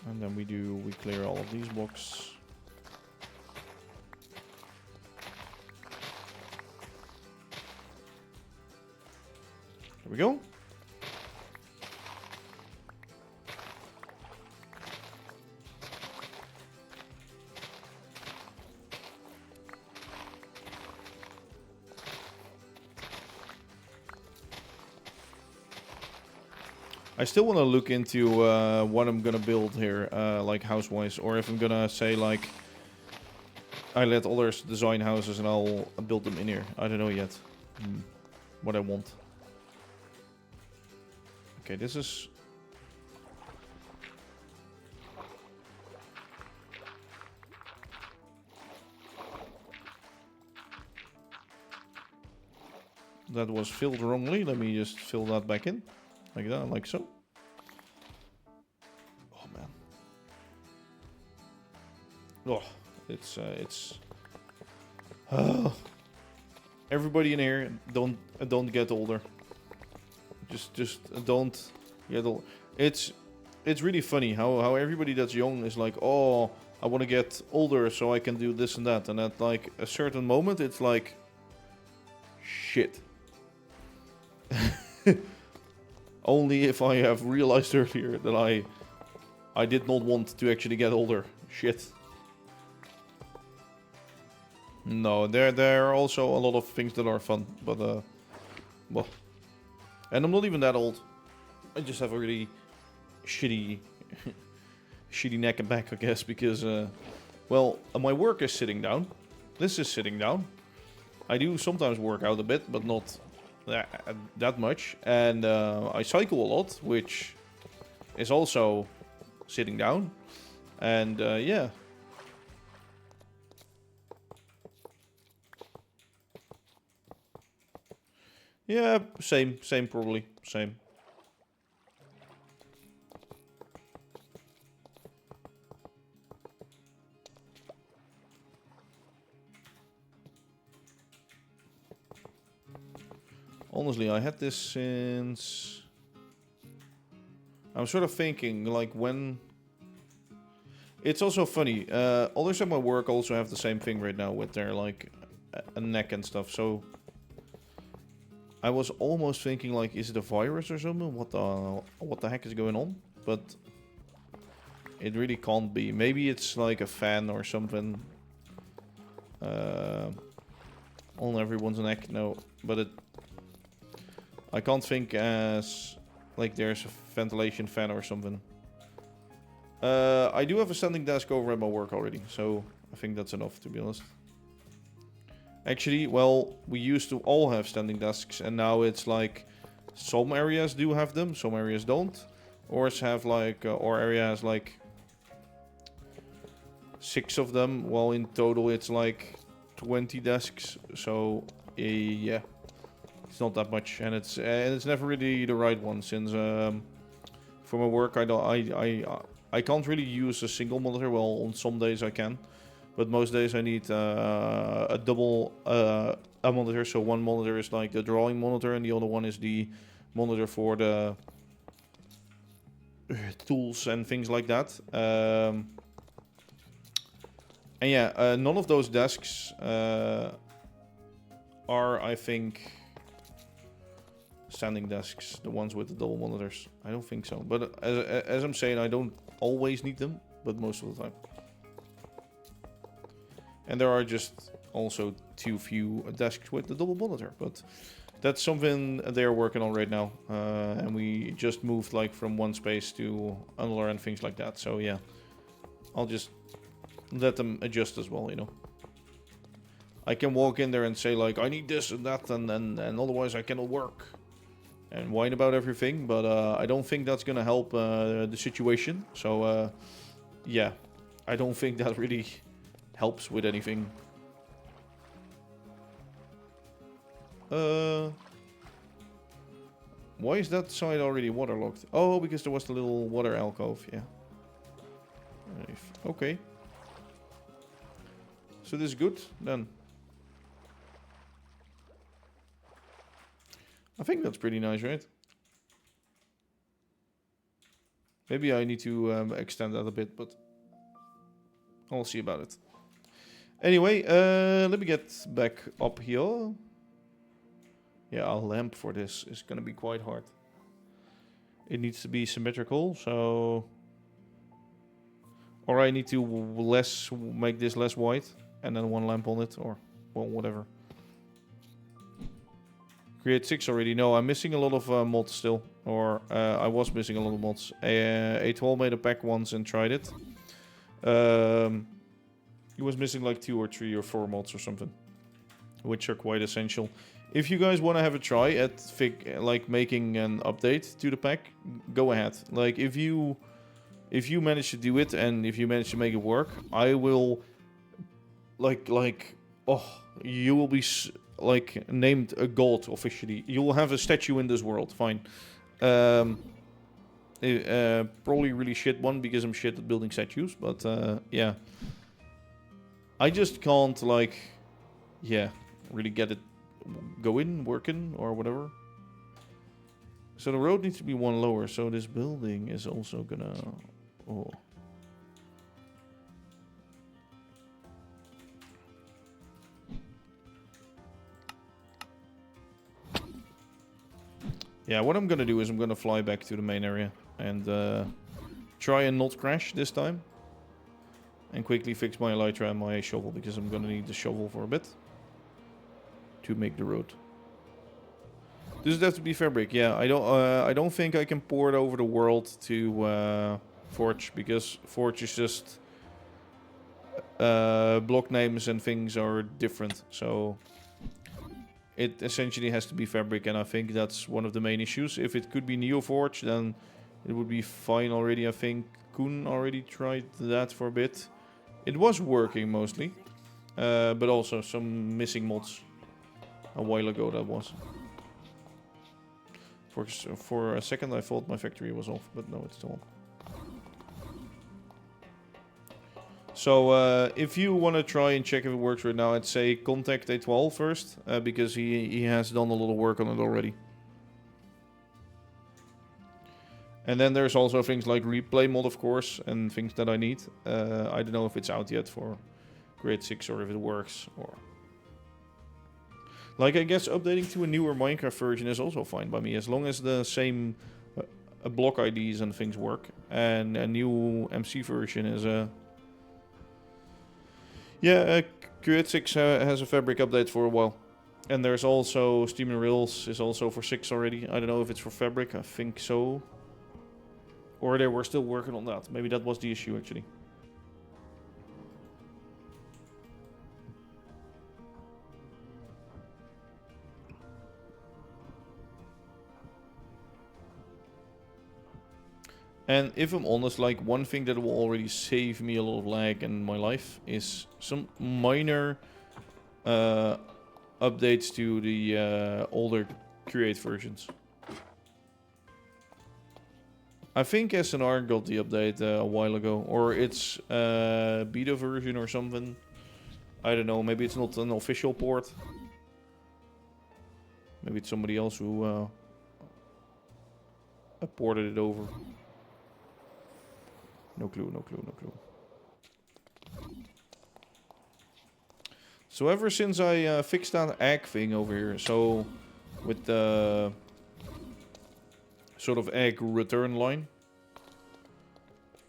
And then we clear all of these blocks. There we go. I still want to look into what I'm gonna build here, like house-wise, or if I'm gonna say like I let others design houses and I'll build them in here. I don't know yet what I want. Okay, this is... That was filled wrongly. Let me just fill that back in. Like that, like so. Oh, man. Oh, it's... everybody in here, don't get older. Just don't get older. It's really funny how everybody that's young is like, oh, I want to get older so I can do this and that. And at like a certain moment, it's like, shit. Only if I have realized earlier that I did not want to actually get older. Shit. No, there are also a lot of things that are fun, but well, and I'm not even that old. I just have a really shitty neck and back, I guess, because well, my work is sitting down. This is sitting down. I do sometimes work out a bit, but not that much, and I cycle a lot, which is also sitting down, and yeah. Yeah, same probably, same. Honestly, I had this since... I'm sort of thinking, like, when... It's also funny, others at my work also have the same thing right now with their, like, a neck and stuff, so... I was almost thinking, like, is it a virus or something? What the heck is going on? But it really can't be. Maybe it's like a fan or something on everyone's neck. No, but I can't think as like there's a ventilation fan or something. I do have a standing desk over at my work already, so I think that's enough, to be honest. Actually, well, we used to all have standing desks, and now it's like some areas do have them, some areas don't. Or have like, or area has like 6 of them. Well, in total, it's like 20 desks. So yeah, it's not that much, and it's never really the right one, since for my work I can't really use a single monitor. Well, on some days I can. But most days I need a double a monitor. So one monitor is like the drawing monitor, and the other one is the monitor for the tools and things like that. And yeah, none of those desks are, I think, standing desks. The ones with the double monitors. I don't think so. But as I'm saying, I don't always need them, but most of the time. And there are just also too few desks with the double monitor, but that's something they're working on right now. And we just moved like from one space to another and things like that. So yeah, I'll just let them adjust as well, you know. I can walk in there and say like, I need this and that, and otherwise I cannot work. And whine about everything, but I don't think that's gonna help the situation. So yeah, I don't think that really helps with anything. Why is that side already waterlogged? Oh, because there was the little water alcove, yeah. Okay. So this is good, then. I think that's pretty nice, right? Maybe I need to extend that a bit, but I'll see about it. Anyway, let me get back up here. Yeah, a lamp for this is gonna be quite hard. It needs to be symmetrical, so... Or I need to make this less white, and then one lamp on it, or well, whatever. Create 6 already. No, I'm missing a lot of mods still. Or I was missing a lot of mods. A12 made a pack once and tried it. He was missing like 2 or 3 or 4 mods or something, which are quite essential. if you guys want to have a try at like making an update to the pack, go ahead. Like if you manage to do it and if you manage to make it work, I will you will be like named a god officially. You will have a statue in this world. Fine. Probably really shit one because I'm shit at building statues, but yeah. I just can't really get it going, working, or whatever. So the road needs to be one lower, so this building is also gonna... Oh. Yeah, what I'm gonna do is I'm gonna fly back to the main area and try and not crash this time. And quickly fix my elytra and my shovel, because I'm gonna need the shovel for a bit to make the road. Does it have to be fabric? Yeah, I don't think I can port over the world to Forge, because Forge is just block names and things are different. So it essentially has to be fabric, and I think that's one of the main issues. If it could be NeoForge, then it would be fine already. I think Koen already tried that for a bit. It was working mostly, but also some missing mods a while ago that was. For a second I thought my factory was off, but no, it's still on. So if you want to try and check if it works right now, I'd say contact A12 first, because he has done a lot of work on it already. And then there's also things like replay mod, of course, and things that I need. I don't know if it's out yet for grade 6 or if it works. Or like, I guess updating to a newer Minecraft version is also fine by me, as long as the same block IDs and things work. And a new MC version is a... Yeah, grade 6 has a fabric update for a while. And there's also Steaming Rails is also for 6 already. I don't know if it's for fabric, I think so. Or they were still working on that. Maybe that was the issue, actually. And if I'm honest, like, one thing that will already save me a lot of lag in my life is some minor updates to the older Create versions. I think SNR got the update a while ago, or it's beta version or something. I don't know, maybe it's not an official port. Maybe it's somebody else who ported it over. No clue, no clue, no clue. So ever since I fixed that egg thing over here, so with the sort of egg return line.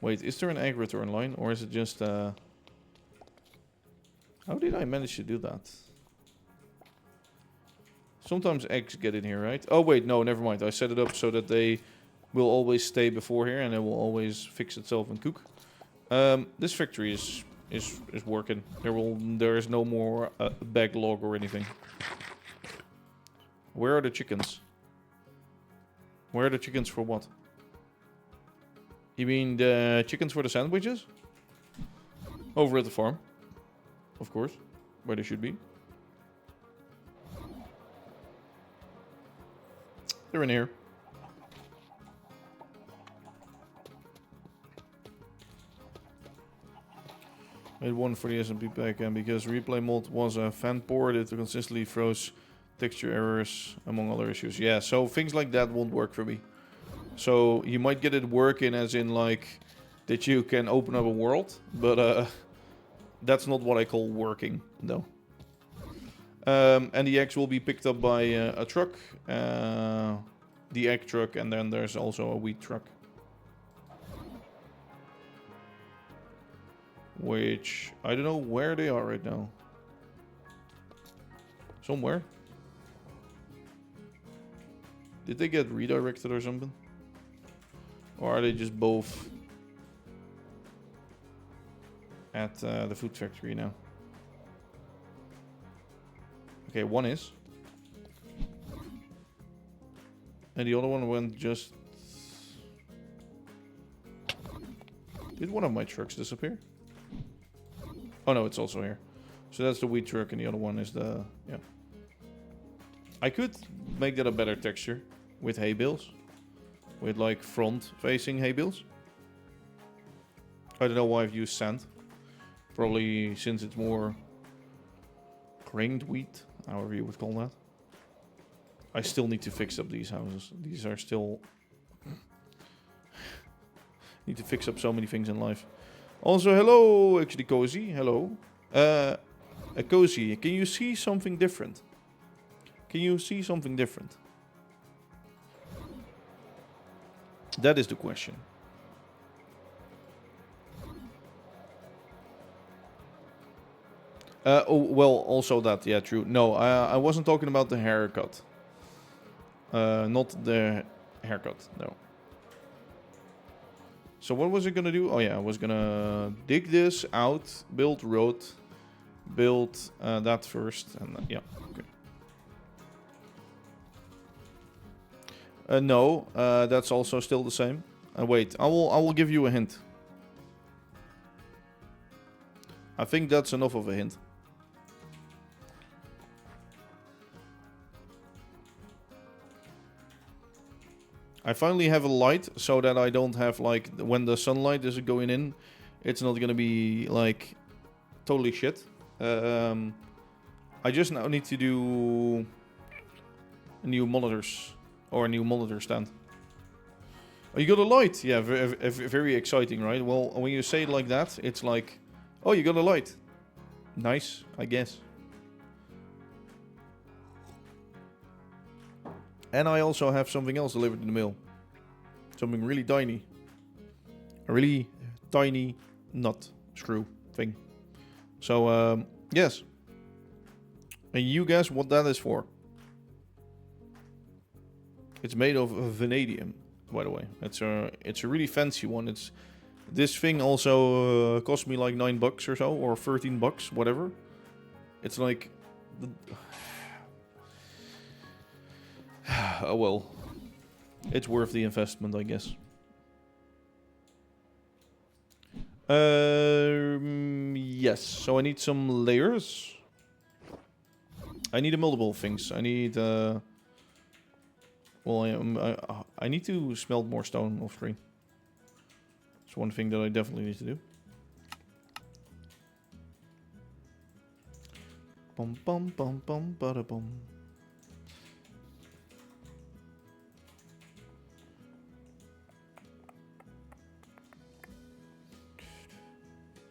Wait, is there an egg return line, or is it just how did I manage to do that? Sometimes eggs get in here, right? Oh wait, no, never mind. I set it up so that they will always stay before here and it will always fix itself and cook. This factory is working. There is no more backlog or anything. Where are the chickens? Where are the chickens for what? You mean the chickens for the sandwiches? Over at the farm. Of course. Where they should be. They're in here. Made one for the SMP pack, and because replay mod was a fan port, it consistently throws texture errors, among other issues. Yeah, so things like that won't work for me. So you might get it working as in like that you can open up a world, but that's not what I call working, no. And the eggs will be picked up by a truck, the egg truck, and then there's also a wheat truck. Which, I don't know where they are right now. Somewhere. Did they get redirected or something? Or are they just both at the food factory now? Okay, one is. And the other one went just... Did one of my trucks disappear? Oh no, it's also here. So that's the wheat truck and the other one is the... Yeah. I could make that a better texture with hay bales. With like front-facing hay bales. I don't know why I've used sand. Probably since it's more grained wheat, however you would call that. I still need to fix up these houses. These are still... Need to fix up so many things in life. Also, hello, actually, Cozy. Hello. Cozy, can you see something different? Can you see something different? That is the question. Oh, well, also that, yeah, true. No, I wasn't talking about the haircut. Not the haircut, no. So what was it gonna do? Oh yeah, I was gonna dig this out, build road, build that first, and yeah, okay. No, that's also still the same. Wait, I will give you a hint. I think that's enough of a hint. I finally have a light so that I don't have like when the sunlight is going in, it's not gonna be like totally shit. I just now need to do new monitors or a new monitor stand. Oh, you got a light? Yeah, very exciting, right? Well, when you say it like that, it's like, oh, you got a light. Nice, I guess. And I also have something else delivered in the mail. Something really tiny. A really tiny nut screw thing. So, yes. And you guess what that is for? It's made of vanadium, by the way. It's a really fancy one. This thing also cost me like $9 or so, or $13, whatever. It's like... Oh well, it's worth the investment, I guess. Yes, so I need some layers. I need multiple things. I need, well, I need to smelt more stone off screen. It's one thing that I definitely need to do. Bum bum bum bum bada bum.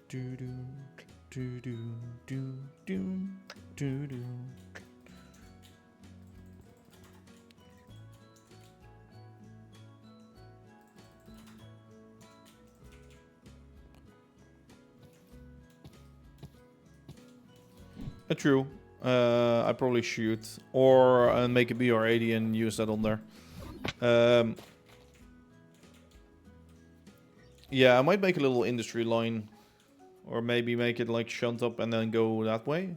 Do do do do do do do do. True. I probably should, or make a BR80 and use that on there. Yeah, I might make a little industry line. Or maybe make it like shunt up and then go that way.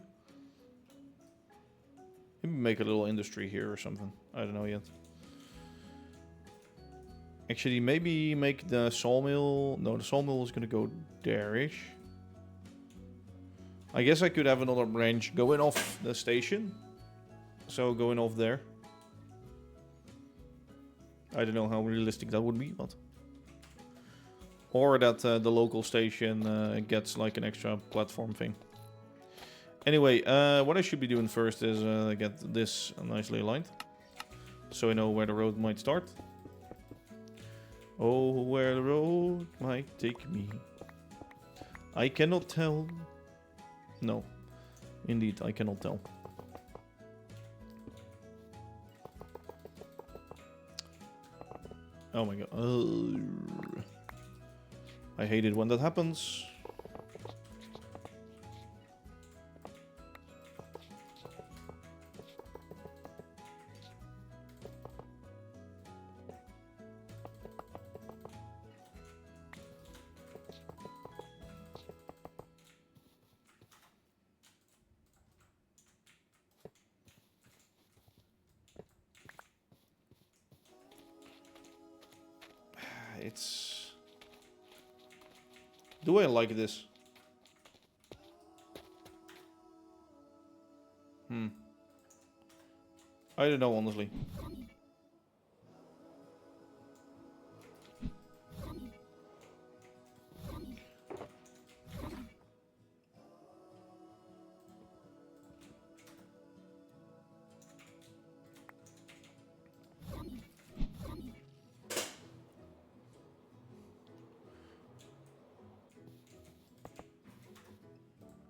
Maybe make a little industry here or something. I don't know yet. Actually, maybe make the sawmill... No, the sawmill is going to go there-ish. I guess I could have another branch going off the station. So going off there. I don't know how realistic that would be, but... Or that the local station gets like an extra platform thing. Anyway, what I should be doing first is get this nicely aligned. So I know where the road might start. Oh, where the road might take me. I cannot tell. No. Indeed, I cannot tell. Oh my god. I hate it when that happens. it's... Do I like this? I don't know, honestly.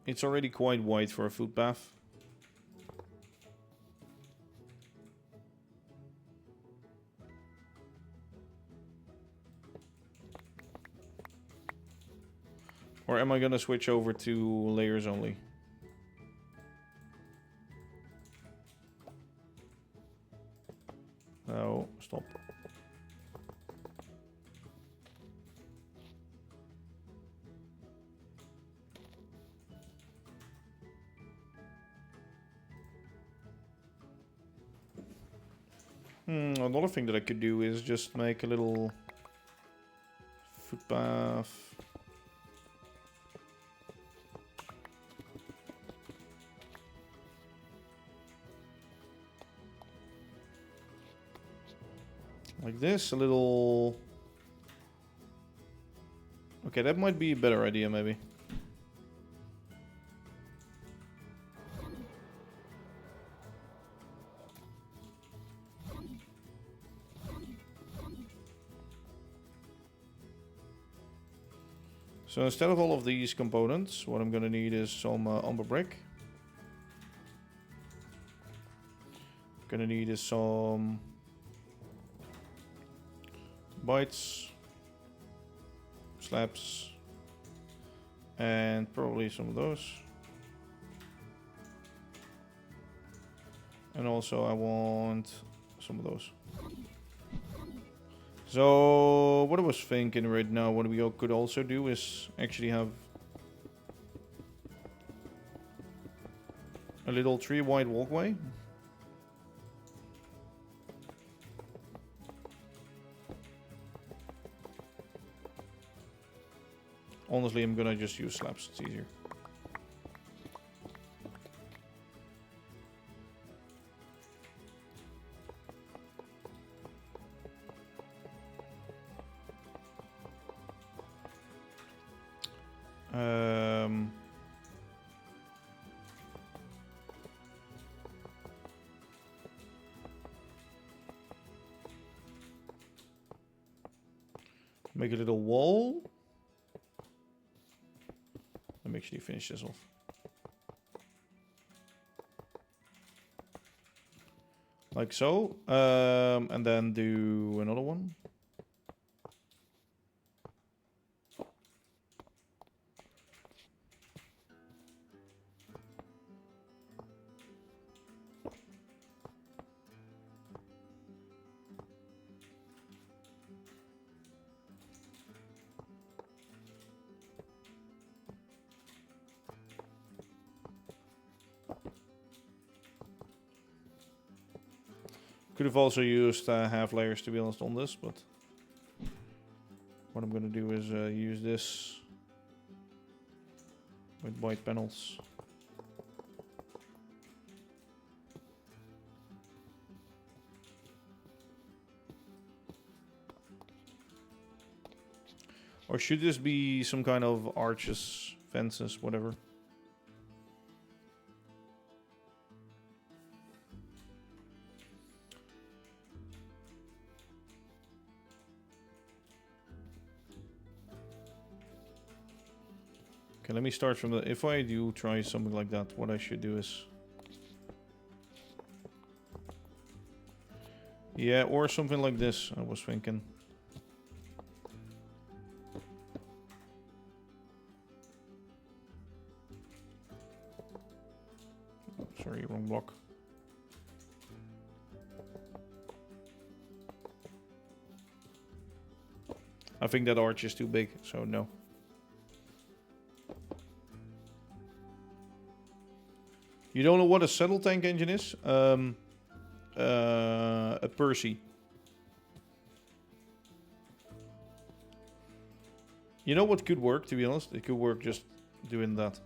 It's already quite wide for a footpath. Or am I gonna switch over to layers only? No, stop. Another thing that I could do is just make a little footpath. Like this, a little... Okay, that might be a better idea, maybe. So instead of all of these components, what I'm gonna need is some umber brick. Gonna need is some bites, slabs, and probably some of those. And also I want some of those. So what I was thinking right now, what we could also do is actually have a little tree wide walkway. Honestly, I'm gonna just use slabs, it's easier. Make a little wall. Let me actually finish this off. Like so. And then do another one. Could have also used half layers, to be honest, on this, but what I'm gonna do is use this with white panels. Or should this be some kind of arches, fences, whatever? Okay, let me start from the... If I do try something like that, what I should do is... Yeah, or something like this, I was thinking. Sorry, wrong block. I think that arch is too big, so no. You don't know what a settle tank engine is? A Percy. You know what could work, to be honest? It could work just doing that.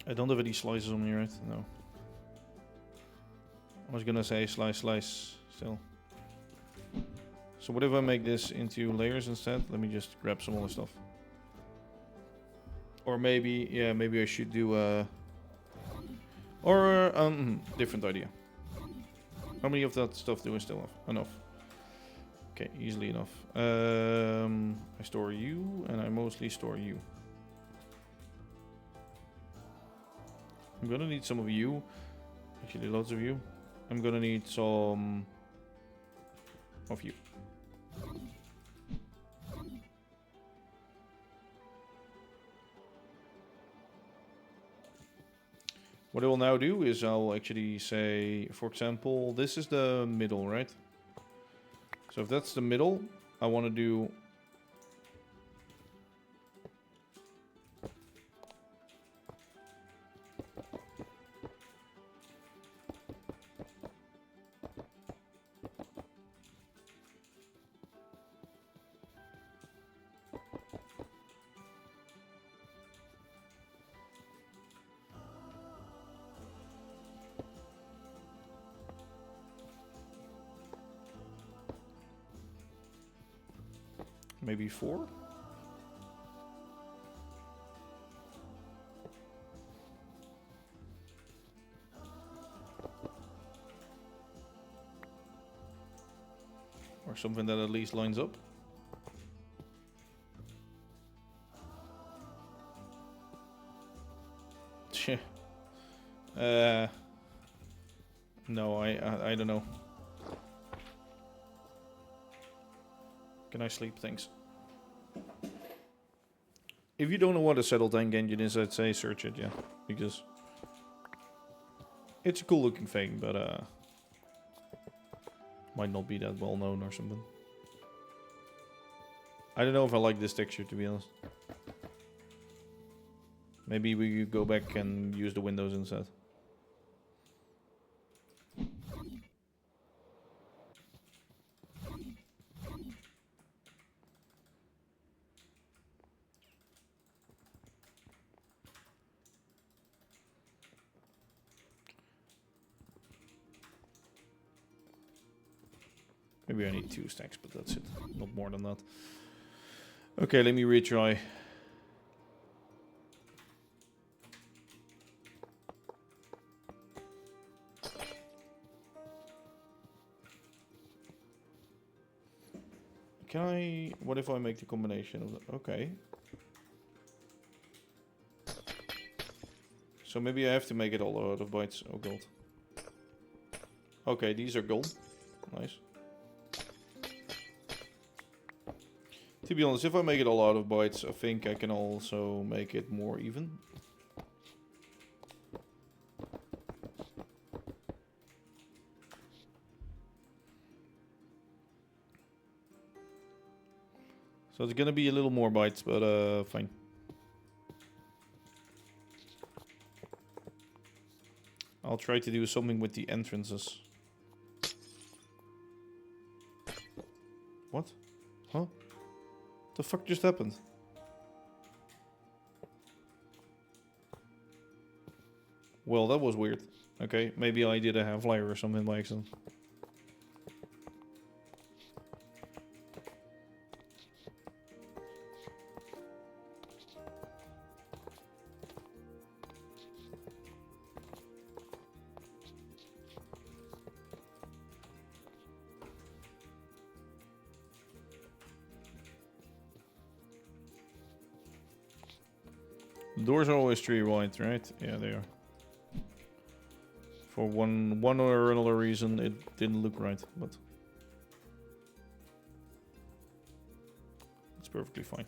I don't have any slices on me, right? No. I was gonna say slice still. So what if I make this into layers instead? Let me just grab some other stuff. Or maybe, yeah, maybe I should do different idea. How many of that stuff do I still have? Enough. Okay, easily enough. I store you, and I mostly store you. I'm gonna need some of you. Actually, loads of you. I'm gonna need some of you. What I will now do is I'll actually say, for example, this is the middle, right? So if that's the middle, I want to do... maybe 4? Or something that at least lines up. No, I don't know. Can I sleep? Thanks. If you don't know what a settle tank engine is, I'd say search it, yeah. Because it's a cool looking thing, but might not be that well known or something. I don't know if I like this texture, to be honest. Maybe we could go back and use the windows instead. Maybe I need 2 stacks, but that's it. Not more than that. Okay, let me retry. Can I... What if I make the combination of the... Okay. So maybe I have to make it all out of bytes. Oh, gold. Okay, these are gold. Nice. To be honest, if I make it all out of bytes, I think I can also make it more even. So it's gonna be a little more bytes, but fine. I'll try to do something with the entrances. What? Huh? The fuck just happened? Well, that was weird. Okay, maybe I did a half layer or something by accident. The doors are always 3 wide, right? Yeah, they are. For one or another reason, it didn't look right, but it's perfectly fine.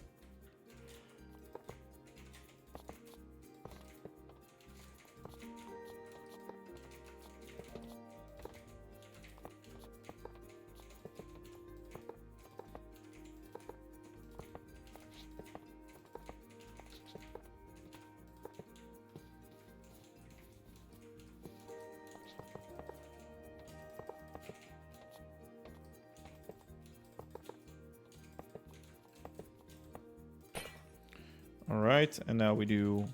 All right, and now we do.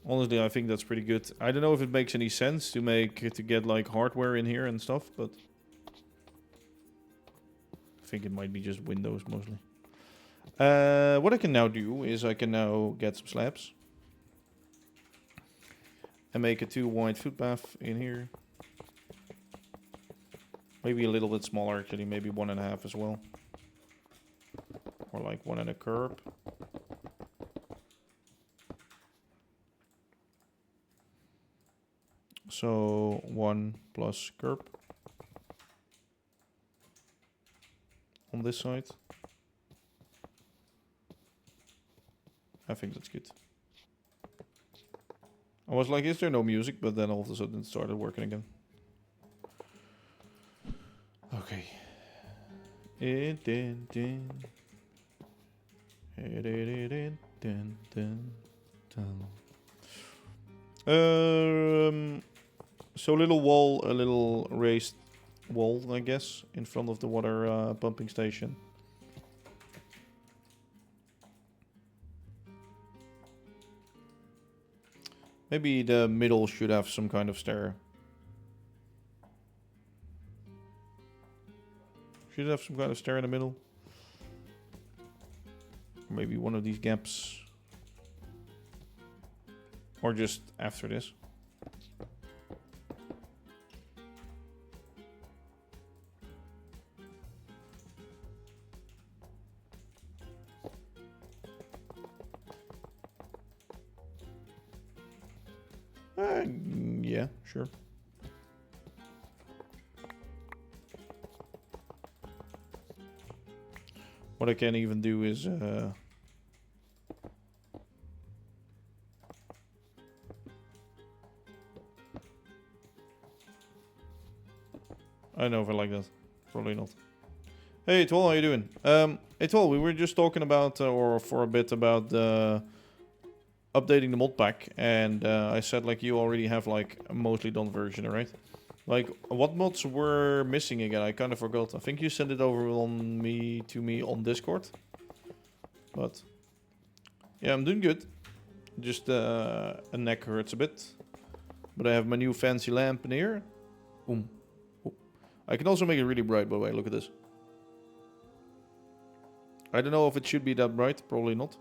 Honestly, I think that's pretty good. I don't know if it makes any sense to get like hardware in here and stuff, but I think it might be just windows mostly. What I can now do is I can now get some slabs and make a 2 wide footpath in here. Maybe a little bit smaller actually, maybe 1.5 as well, or like 1 and a curb. So 1 plus curb on this side. I think that's good. I was like, is there no music? But then all of a sudden it started working again. Okay. So little wall, a little raised wall, I guess, in front of the water pumping station. Maybe the middle should have some kind of stair. Should have some kind of stair in the middle. Maybe one of these gaps. Or just after this. Yeah, sure. What I can even do is I don't know if I like that. Probably not. Hey, Twal, how you doing? Hey, Twal, we were just talking about, or for a bit about updating the mod pack, and I said like you already have like a mostly done version, right? Like, what mods were missing again? I kind of forgot. I think you sent it over to me on Discord. But yeah, I'm doing good. Just a neck hurts a bit. But I have my new fancy lamp in here. Boom. I can also make it really bright, by the way. Look at this. I don't know if it should be that bright. Probably not.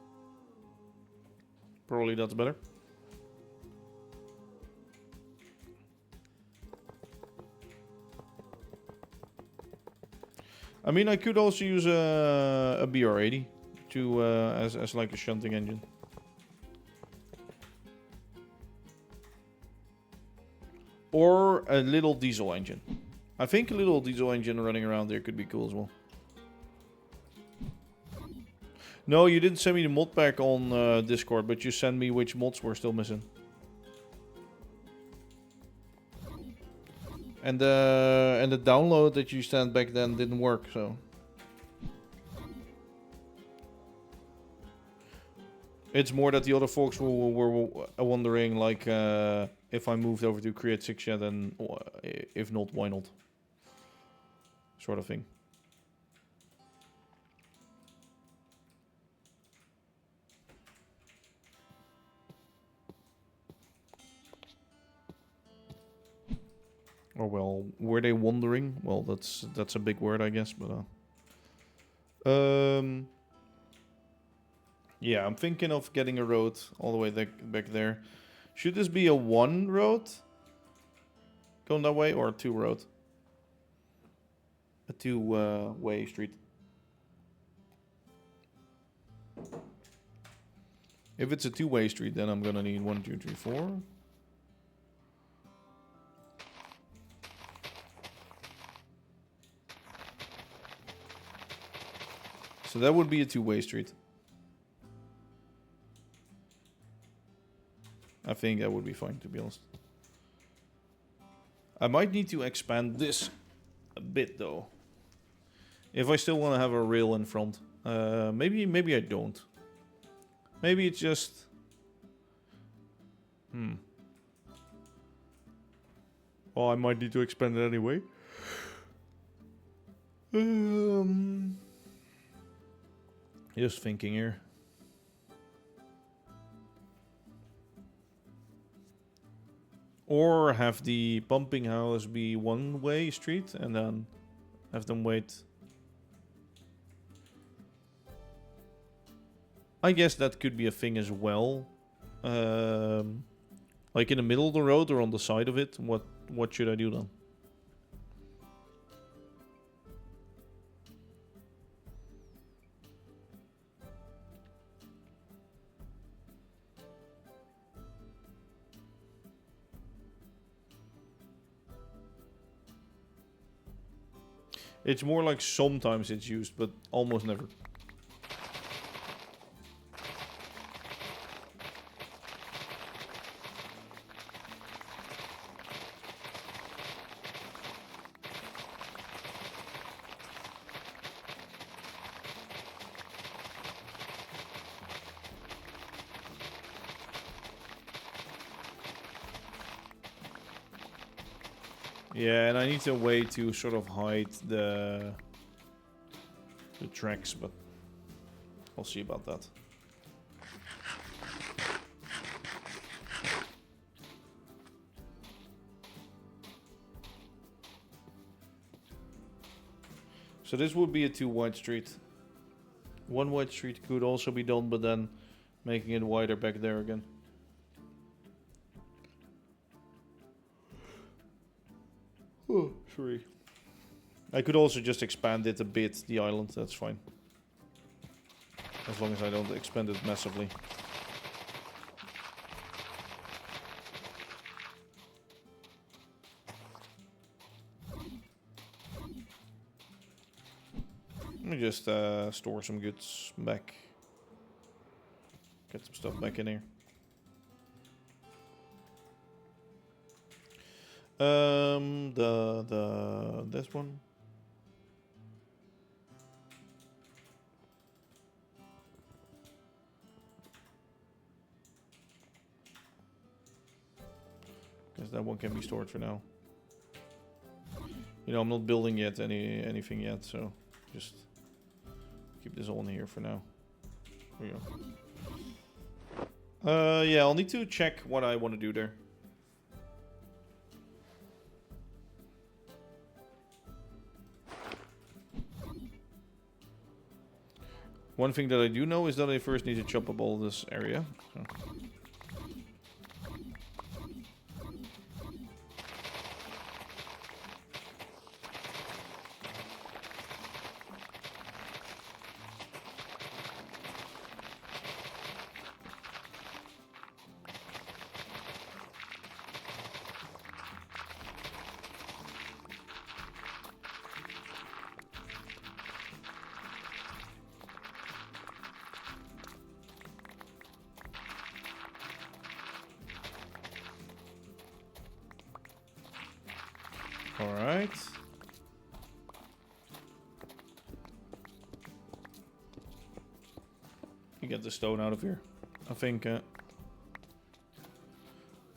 Probably that's better. I mean, I could also use a BR80 to as like a shunting engine. Or a little diesel engine. I think a little diesel engine running around there could be cool as well. No, you didn't send me the mod pack on Discord, but you sent me which mods were still missing. And the download that you sent back then didn't work, so. It's more that the other folks were wondering, like, if I moved over to Create 6 yet, then if not, why not? Sort of thing. Or well, were they wondering? Well, that's a big word, I guess, but yeah, I'm thinking of getting a road all the way back there. Should this be a 1 road going that way, or a 2 road? A 2 way street. If it's a 2-way street, then I'm gonna need 1, 2, 3, 4. So that would be a 2-way street. I think that would be fine, to be honest. I might need to expand this a bit, though. If I still want to have a rail in front. Maybe I don't. Maybe it's just... Oh, I might need to expand it anyway. Just thinking here. Or have the pumping house be one-way street and then have them wait. I guess that could be a thing as well. Like in the middle of the road or on the side of it. What should I do then? It's more like sometimes it's used, but almost never. Yeah, and I need a way to sort of hide the tracks, but I'll see about that. So this would be a 2 wide street. 1 wide street could also be done, but then making it wider back there again. Oh, sorry. I could also just expand it a bit, the island, that's fine. As long as I don't expand it massively. Let me just store some goods back. Get some stuff back in here. This one. Guess that one can be stored for now. You know, I'm not building yet anything yet, so just keep this all in here for now. There we go. Yeah, I'll need to check what I want to do there. One thing that I do know is that I first need to chop up all this area. So. Alright. You get the stone out of here, I think.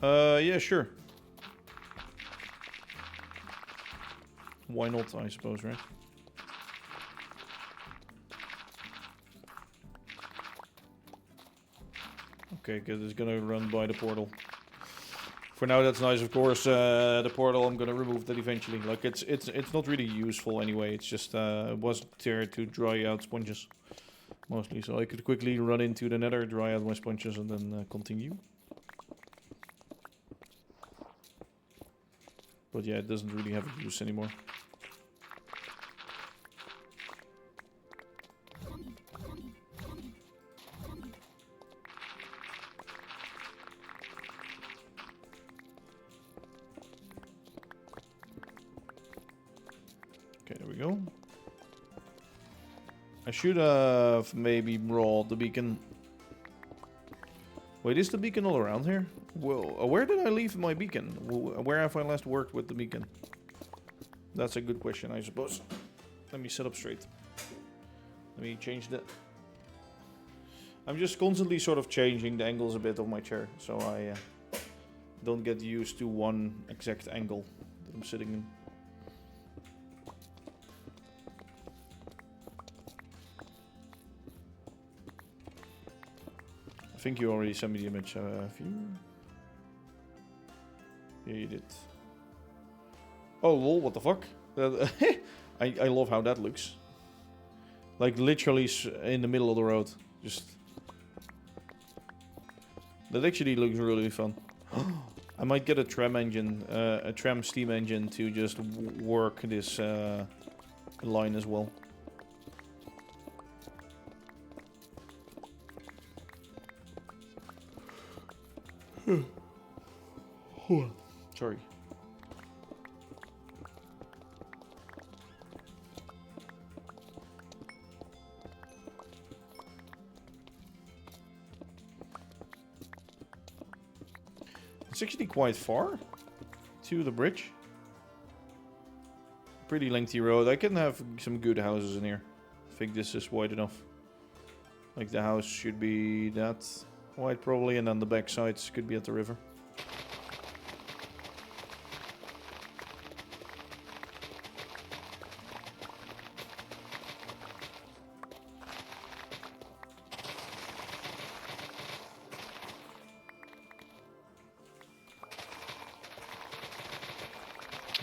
Yeah, sure. Why not, I suppose, right? Okay, because it's gonna run by the portal. For now, that's nice, of course. The portal, I'm gonna remove that eventually. Like, it's not really useful anyway. It's just it was there to dry out sponges, mostly. So I could quickly run into the nether, dry out my sponges, and then continue. But yeah, it doesn't really have a use anymore. Okay, there we go. I should have maybe brought the beacon. Wait, is the beacon all around here? Well, where did I leave my beacon? Where have I last worked with the beacon? That's a good question, I suppose. Let me set up straight. Let me change the... I'm just constantly sort of changing the angles a bit of my chair, so I don't get used to one exact angle that I'm sitting in. I think you already sent me the image, have you? Yeah, you did. Oh lol, what the fuck? I love how that looks. Like literally in the middle of the road. Just... That actually looks really fun. I might get a tram engine, a tram steam engine to just work this line as well. Sorry. It's actually quite far to the bridge. Pretty lengthy road. I can have some good houses in here. I think this is wide enough. Like the house should be that wide probably, and then the back sides could be at the river.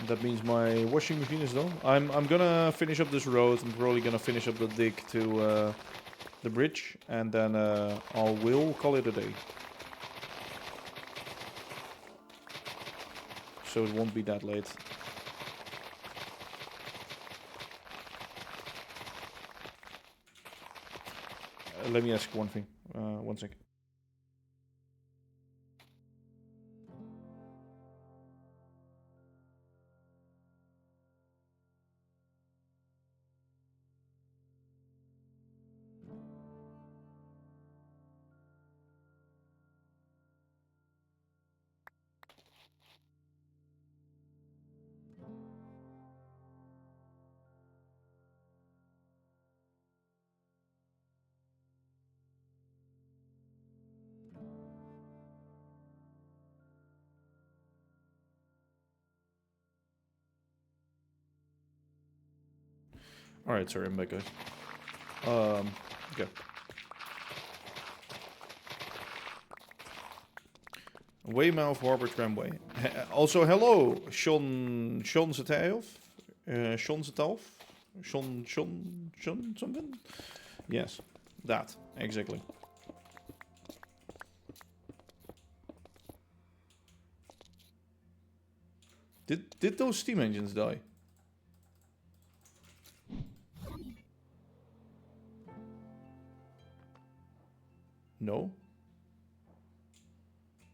That means my washing machine is done. I'm gonna finish up this road. I'm probably gonna finish up the dig to the bridge, and then I will call it a day. So it won't be that late. Let me ask one thing. 1 second. Alright, sorry, I'm back, guys. Okay. Weymouth Harbor Tramway. Also, hello, Sean Zetaev? Sean Zetaev? Sean something? Yes, that, exactly. Did those steam engines die? No.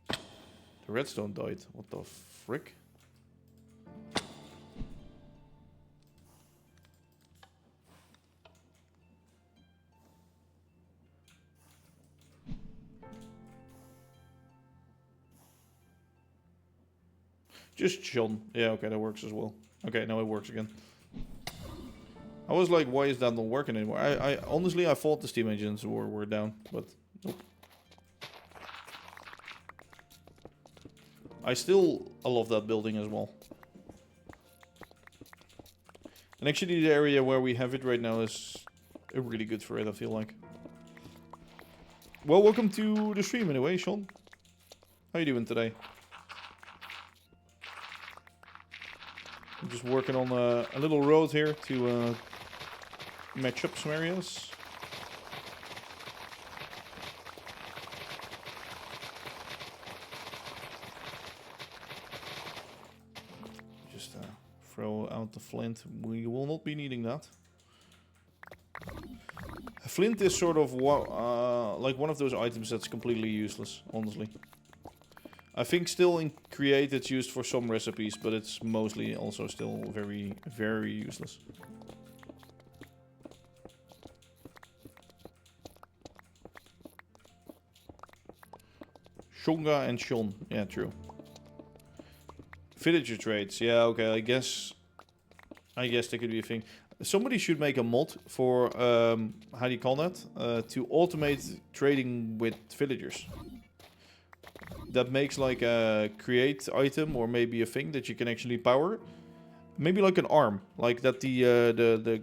The redstone died. What the frick? Just Sean. Yeah, okay, that works as well. Okay, now it works again. I was like, why is that not working anymore? I honestly, I thought the steam engines were down, but nope. I love that building as well. And actually the area where we have it right now is really good for it, I feel like. Well, welcome to the stream anyway, Sean. How you doing today? I'm just working on a little road here to match up some areas. Just throw out the flint. We will not be needing that. Flint is sort of like one of those items that's completely useless, honestly. I think still in Create it's used for some recipes, but it's mostly also still very, very useless. Shonga and Shon. Yeah, true. Villager trades. Yeah, okay, I guess that could be a thing. somebody should make a mod for how do you call that? To automate trading with villagers. That makes like a create item or maybe a thing that you can actually power. Maybe like an arm, like that the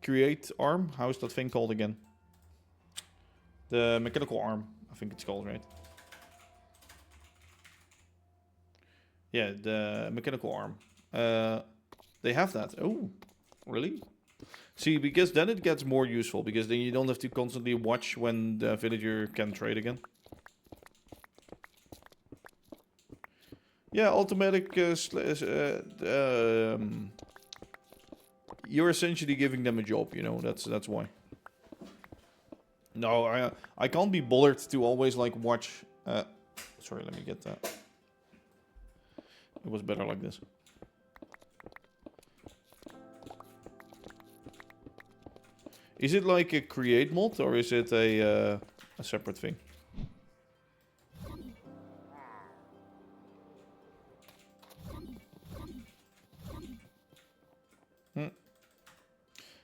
create arm. How is that thing called again? The mechanical arm, I think it's called, right? Yeah, the mechanical arm. They have that. Oh, really? See, because then it gets more useful, because then you don't have to constantly watch when the villager can trade again. Yeah, automatic. You're essentially giving them a job, you know. That's why. No, I can't be bothered to always like watch. Sorry, let me get that. It was better like this. Is it like a create mod or is it a separate thing?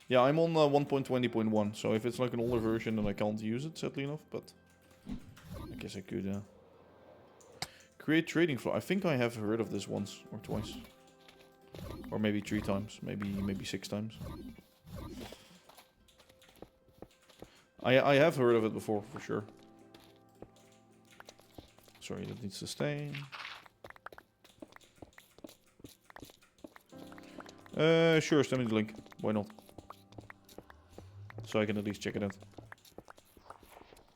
Yeah, I'm on 1.20.1, so if it's like an older version, then I can't use it, sadly enough, but I guess I could create trading floor. I think I have heard of this once or twice. Or maybe 3 times, maybe 6 times. I have heard of it before, for sure. Sorry, that needs to stay. Sure, send me the link. Why not? So I can at least check it out.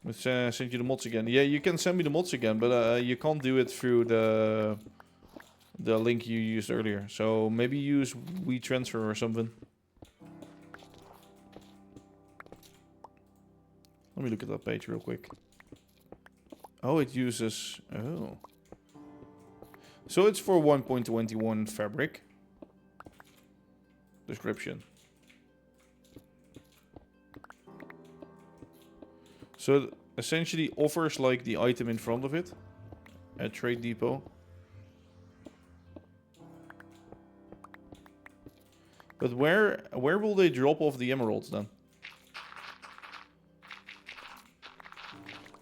Let's send you the mods again. Yeah, you can send me the mods again, but you can't do it through the link you used earlier. So maybe use WeTransfer or something. Let me look at that page real quick. Oh, it uses... Oh. So it's for 1.21 fabric. Description. So it essentially offers like the item in front of it at Trade Depot. But where will they drop off the emeralds then?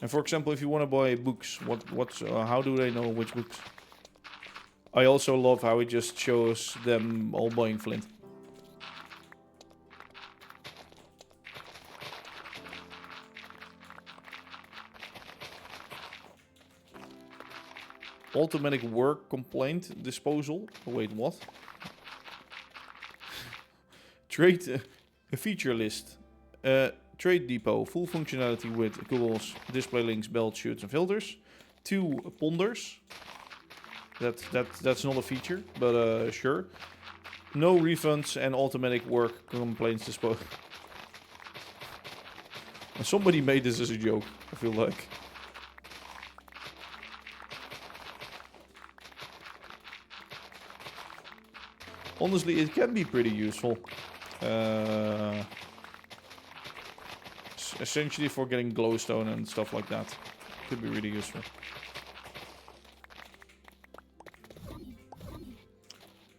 And for example, if you want to buy books, how do they know which books? I also love how it just shows them all buying flint. Automatic work complaint disposal. Oh, wait, what? Trade feature list. Trade Depot, full functionality with Google's display links, belt, shoots, and filters. 2 ponders. That's not a feature, but sure. No refunds and automatic work complaints disposal. Somebody made this as a joke, I feel like. Honestly, it can be pretty useful. Essentially for getting glowstone and stuff like that. Could be really useful.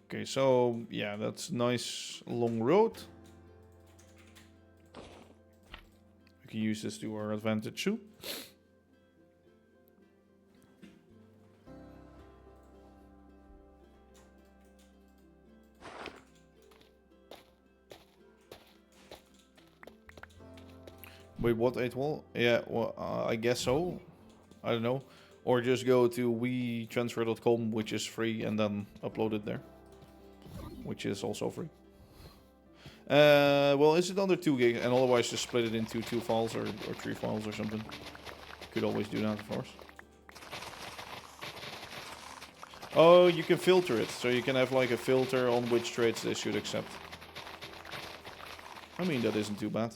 Okay, so yeah, that's nice long road. We can use this to our advantage too. Wait, what 8 wall? Yeah, well, I guess so. I don't know. Or just go to WeTransfer.com, which is free, and then upload it there. Which is also free. Well, is it under 2 gig? And otherwise just split it into 2 files or 3 files or something. Could always do that, of course. Oh, you can filter it. So you can have like a filter on which trades they should accept. I mean, that isn't too bad.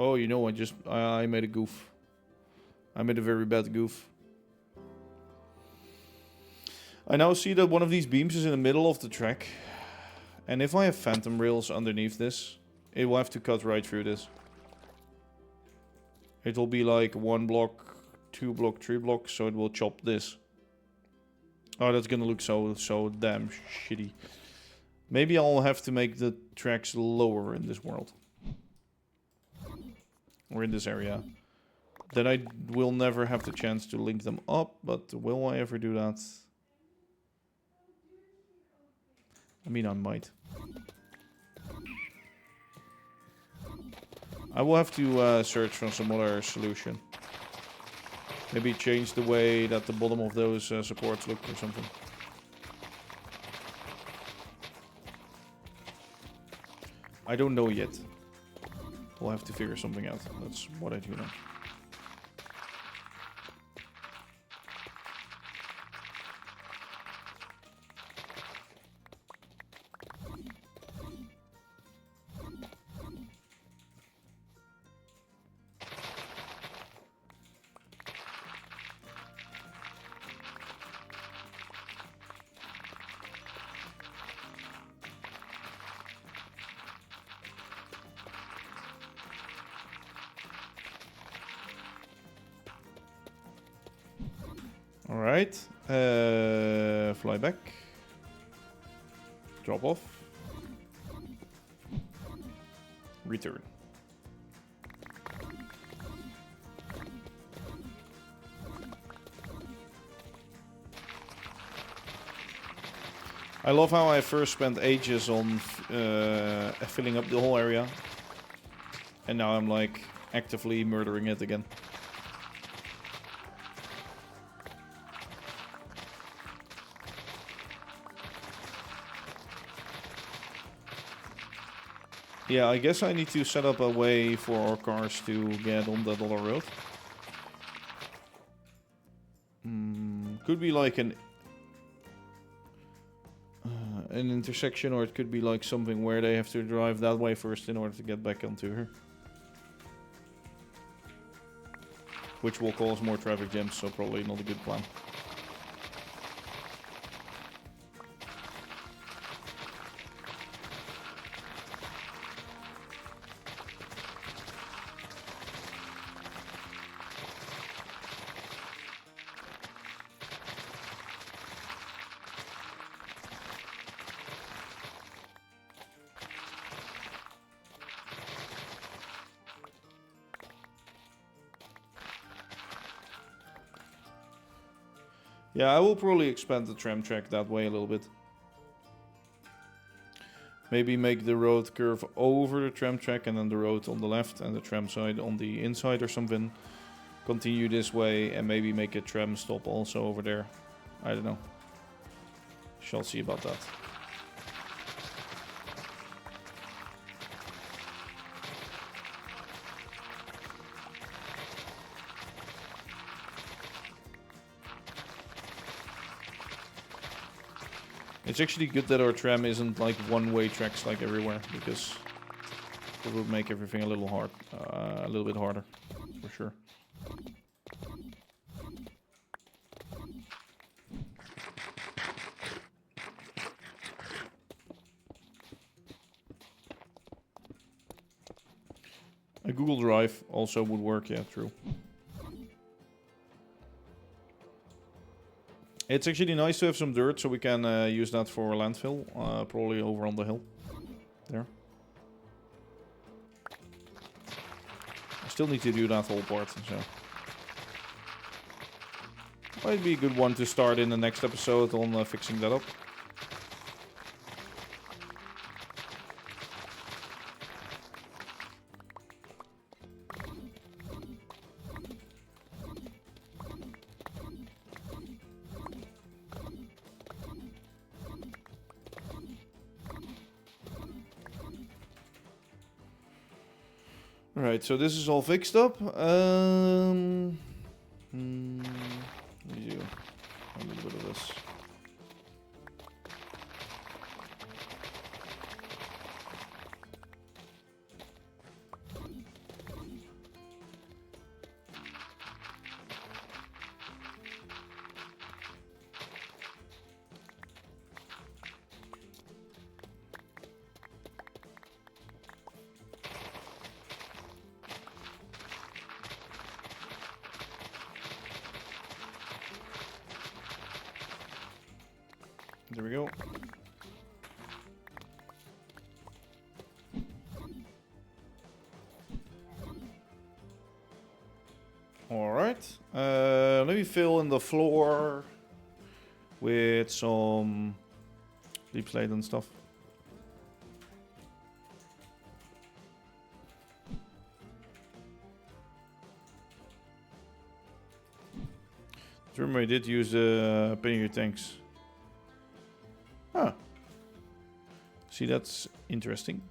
Oh, you know, I made a goof. I made a very bad goof. I now see that one of these beams is in the middle of the track. And if I have phantom rails underneath this, it will have to cut right through this. It will be like 1 block, 2 block, 3 blocks, so it will chop this. Oh, that's gonna look so damn shitty. Maybe I'll have to make the tracks lower in this world. Or in this area. Then I will never have the chance to link them up, but will I ever do that? I mean, I might. I will have to search for some other solution. Maybe change the way that the bottom of those supports look or something. I don't know yet. We'll have to figure something out. That's what I do know. Alright, fly back, drop off, return. I love how I first spent ages on filling up the whole area, and now I'm like actively murdering it again. Yeah, I guess I need to set up a way for our cars to get on that other road. Could be like an intersection, or it could be like something where they have to drive that way first in order to get back onto her. Which will cause more traffic jams, so probably not a good plan. Yeah, I will probably expand the tram track that way a little bit. Maybe make the road curve over the tram track and then the road on the left and the tram side on the inside or something. Continue this way and maybe make a tram stop also over there. I don't know. Shall see about that. It's actually good that our tram isn't like one-way tracks like everywhere, because it would make everything a little bit harder, for sure. A Google Drive also would work, yeah, true. It's actually nice to have some dirt, so we can use that for landfill, probably over on the hill. There. I still need to do that whole part, so... Might be a good one to start in the next episode on fixing that up. Alright, so this is all fixed up. Let me do a little bit of this. There we go. Alright. Let me fill in the floor with some deep slate and stuff. Remember I did use the pannier tanks. Huh. See, that's interesting.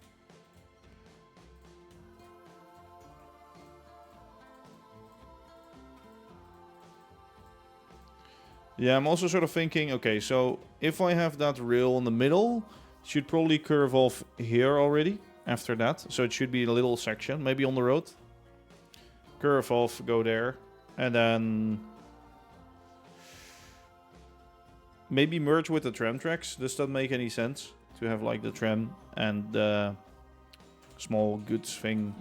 Yeah, I'm also sort of thinking, okay, so if I have that rail in the middle, it should probably curve off here already after that. So it should be a little section, maybe on the road. Curve off, go there, and then maybe merge with the tram tracks. Does that make any sense? To have like the tram and the small goods thing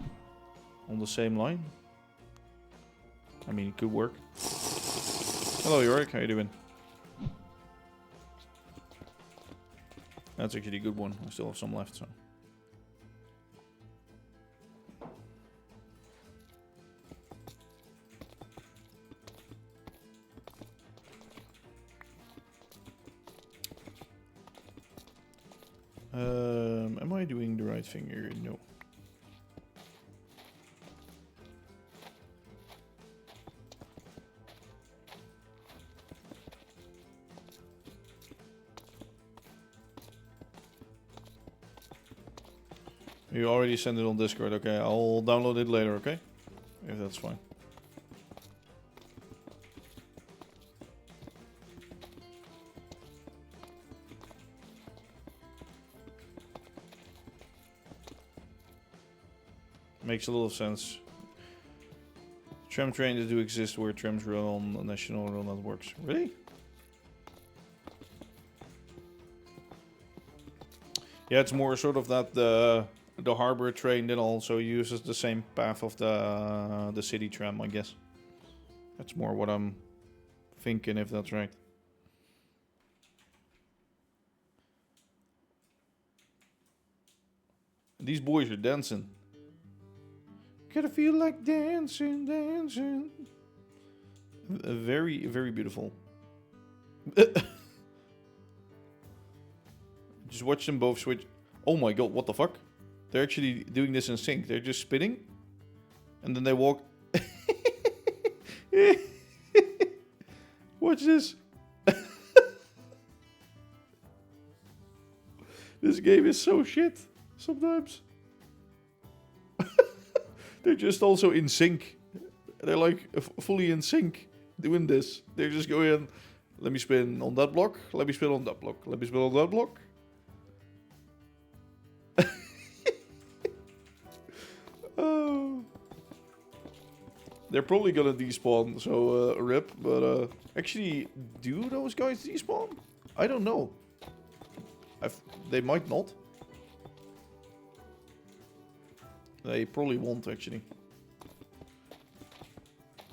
on the same line? I mean, it could work. Hello, Yorick. How you doing? That's actually a good one. I still have some left, so. Am I doing the right thing here? No. You already sent it on Discord. Okay, I'll download it later, okay? If that's fine. Makes a lot of sense. Tram trains do exist where trams run on national rail networks. Really? Yeah, it's more sort of that the harbor train then also uses the same path of the city tram, I guess. That's more what I'm thinking, if that's right. These boys are dancing. Gotta feel like dancing, dancing. Very, very beautiful. Just watch them both switch. Oh my god, what the fuck? They're actually doing this in sync. They're just spinning. And then they walk. Watch this. This game is so shit sometimes. They're just also in sync. They're like fully in sync doing this. They're just going, let me spin on that block. Let me spin on that block. Let me spin on that block. Oh. They're probably gonna despawn, so rip. But actually, do those guys despawn? I don't know. They might not. They probably won't, actually.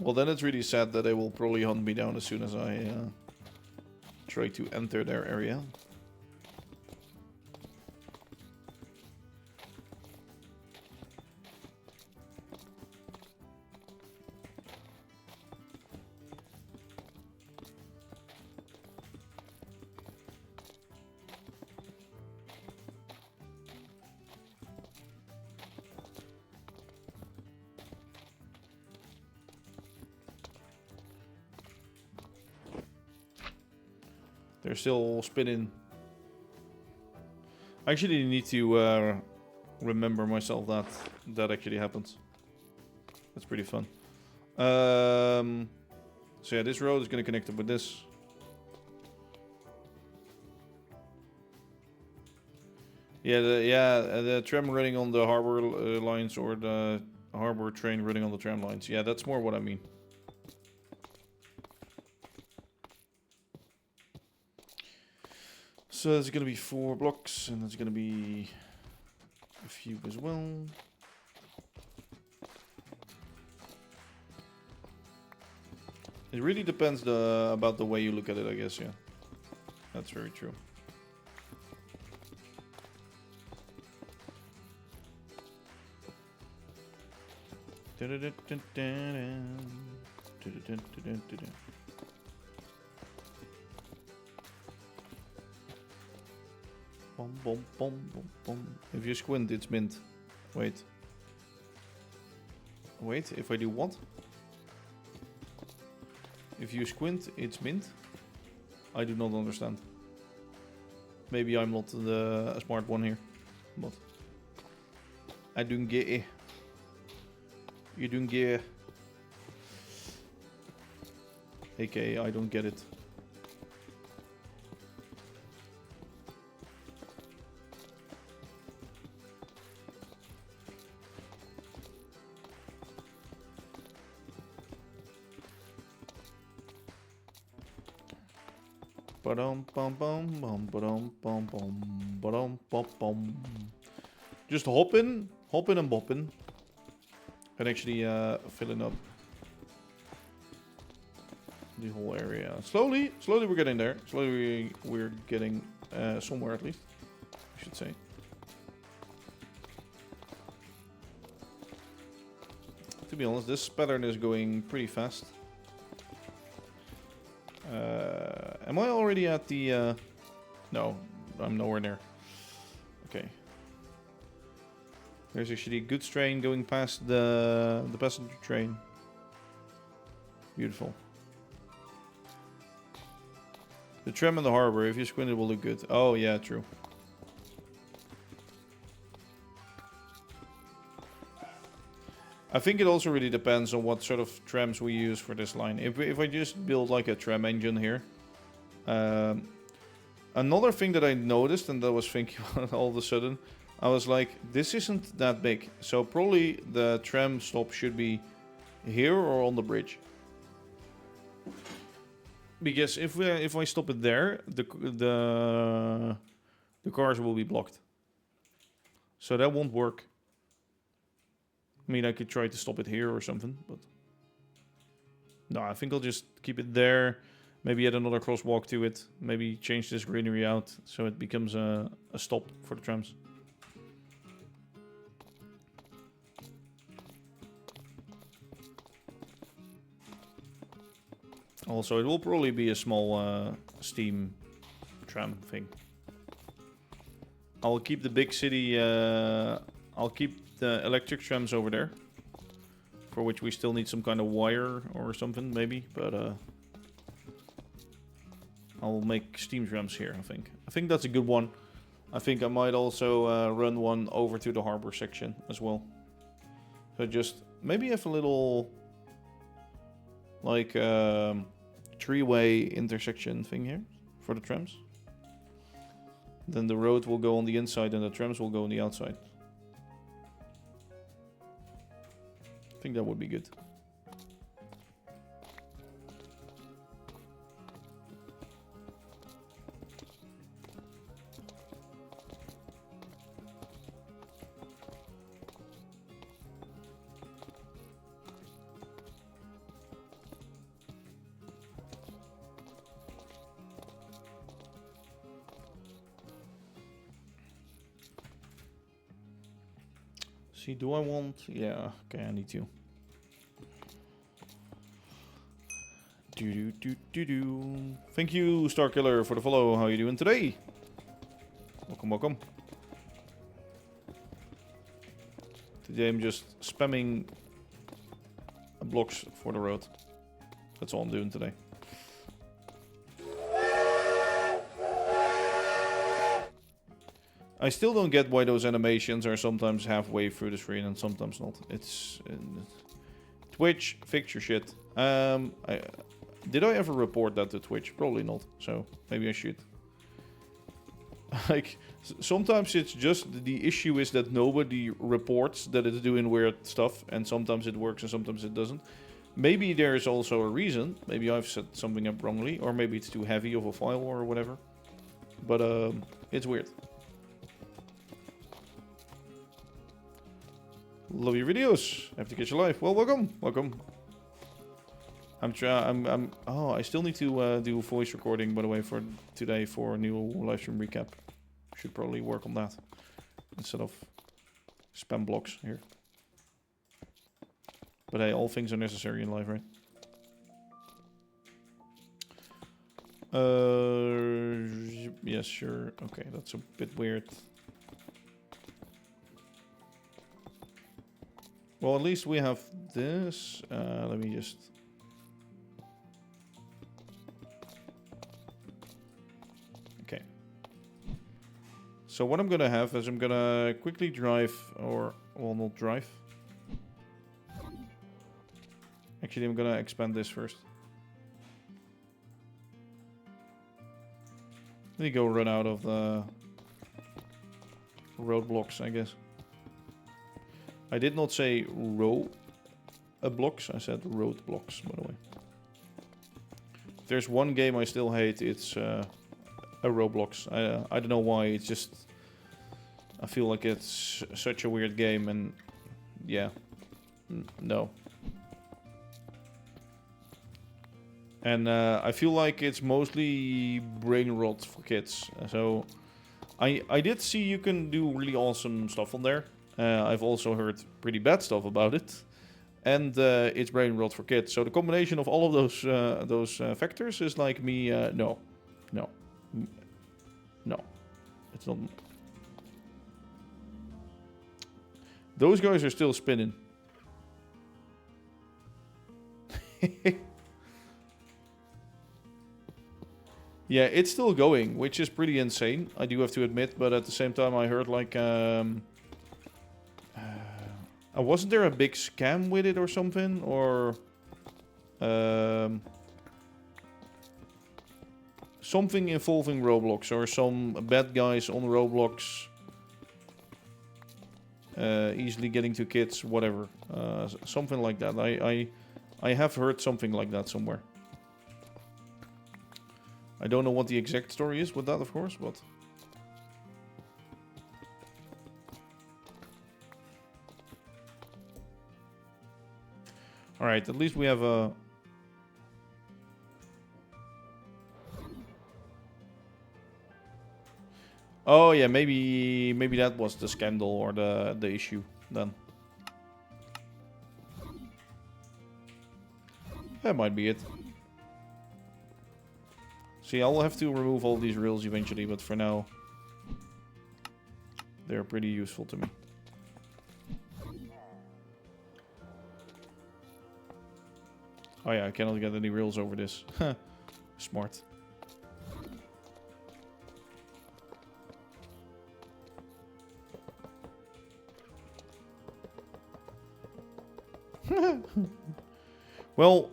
Well, then it's really sad that they will probably hunt me down as soon as I try to enter their area. They're still spinning. I actually need to remember myself that that actually happens. That's pretty fun. So yeah, this road is going to connect up with this. Yeah, the tram running on the harbor lines or the harbor train running on the tram lines. Yeah, that's more what I mean. So there's going to be 4 blocks, and there's going to be a few as well. It really depends about the way you look at it, I guess, yeah. That's very true. Bom, bom, bom, bom, bom. If you squint, it's mint. Wait. Wait, if I do what? If you squint, it's mint? I do not understand. Maybe I'm not the smart one here. But I don't get it. You don't get it. AKA, I don't get it. Just hopping and bopping. And actually filling up the whole area. Slowly we're getting there. Slowly we're getting somewhere at least, I should say. To be honest, this pattern is going pretty fast. Am I already at the... No, I'm nowhere near. Okay. There's actually a goods train going past the passenger train. Beautiful. The tram in the harbor, if you squint it will look good. Oh yeah, true. I think it also really depends on what sort of trams we use for this line. If I just build like a tram engine here. Another thing that I noticed and that I was thinking about all of a sudden, I was like, this isn't that big. So probably the tram stop should be here or on the bridge. Because if I stop it there, the cars will be blocked. So that won't work. I mean, I could try to stop it here or something, but... No, I think I'll just keep it there. Maybe add another crosswalk to it. Maybe change this greenery out so it becomes a stop for the trams. Also, it will probably be a small steam tram thing. I'll keep the big city... I'll keep the electric trams over there. For which we still need some kind of wire or something, maybe. But I'll make steam trams here, I think. I think that's a good one. I think I might also run one over to the harbor section as well. So just maybe have a little... like... three-way intersection thing here for the trams. Then the road will go on the inside and the trams will go on the outside. I think that would be good. See, do I want... Yeah, okay, I need to. Thank you, Starkiller, for the follow. How you doing today? Welcome, welcome. Today I'm just spamming blocks for the road. That's all I'm doing today. I still don't get why those animations are sometimes halfway through the screen and sometimes not. It's... Twitch, fix your shit. Did I ever report that to Twitch? Probably not, so maybe I should. Like, sometimes it's just the issue is that nobody reports that it's doing weird stuff, and sometimes it works and sometimes it doesn't. Maybe there's also a reason. Maybe I've set something up wrongly, or maybe it's too heavy of a file or whatever. But it's weird. Love your videos. I have to get you live. Well, welcome, welcome. Oh, I still need to do voice recording, by the way, for today for a new live stream recap. Should probably work on that instead of spam blocks here. But hey, all things are necessary in life, right? Yes, sure. Okay, that's a bit weird. Well, at least we have this. Let me just... Okay. So what I'm gonna have is I'm gonna quickly drive, or... Well, not drive. Actually, I'm gonna expand this first. Let me go run out of the roadblocks, I guess. I did not say row blocks, I said roadblocks, by the way. If there's one game I still hate, it's a Roblox. I don't know why, it's just... I feel like it's such a weird game, and yeah, no. And I feel like it's mostly brain rot for kids. So I did see you can do really awesome stuff on there. I've also heard pretty bad stuff about it. And it's brain rot for kids. So the combination of all of those factors is like me, no. No. No. It's not... Those guys are still spinning. Yeah, it's still going, which is pretty insane, I do have to admit. But at the same time, I heard like... wasn't there a big scam with it or something? Or... something involving Roblox, or some bad guys on Roblox... easily getting to kids, whatever. Something like that. I have heard something like that somewhere. I don't know what the exact story is with that, of course, but... Alright, at least we have a... Oh yeah, maybe that was the scandal or the issue then. That might be it. See, I'll have to remove all these rails eventually, but for now, they're pretty useful to me. Oh yeah, I cannot get any rails over this. Smart. Well,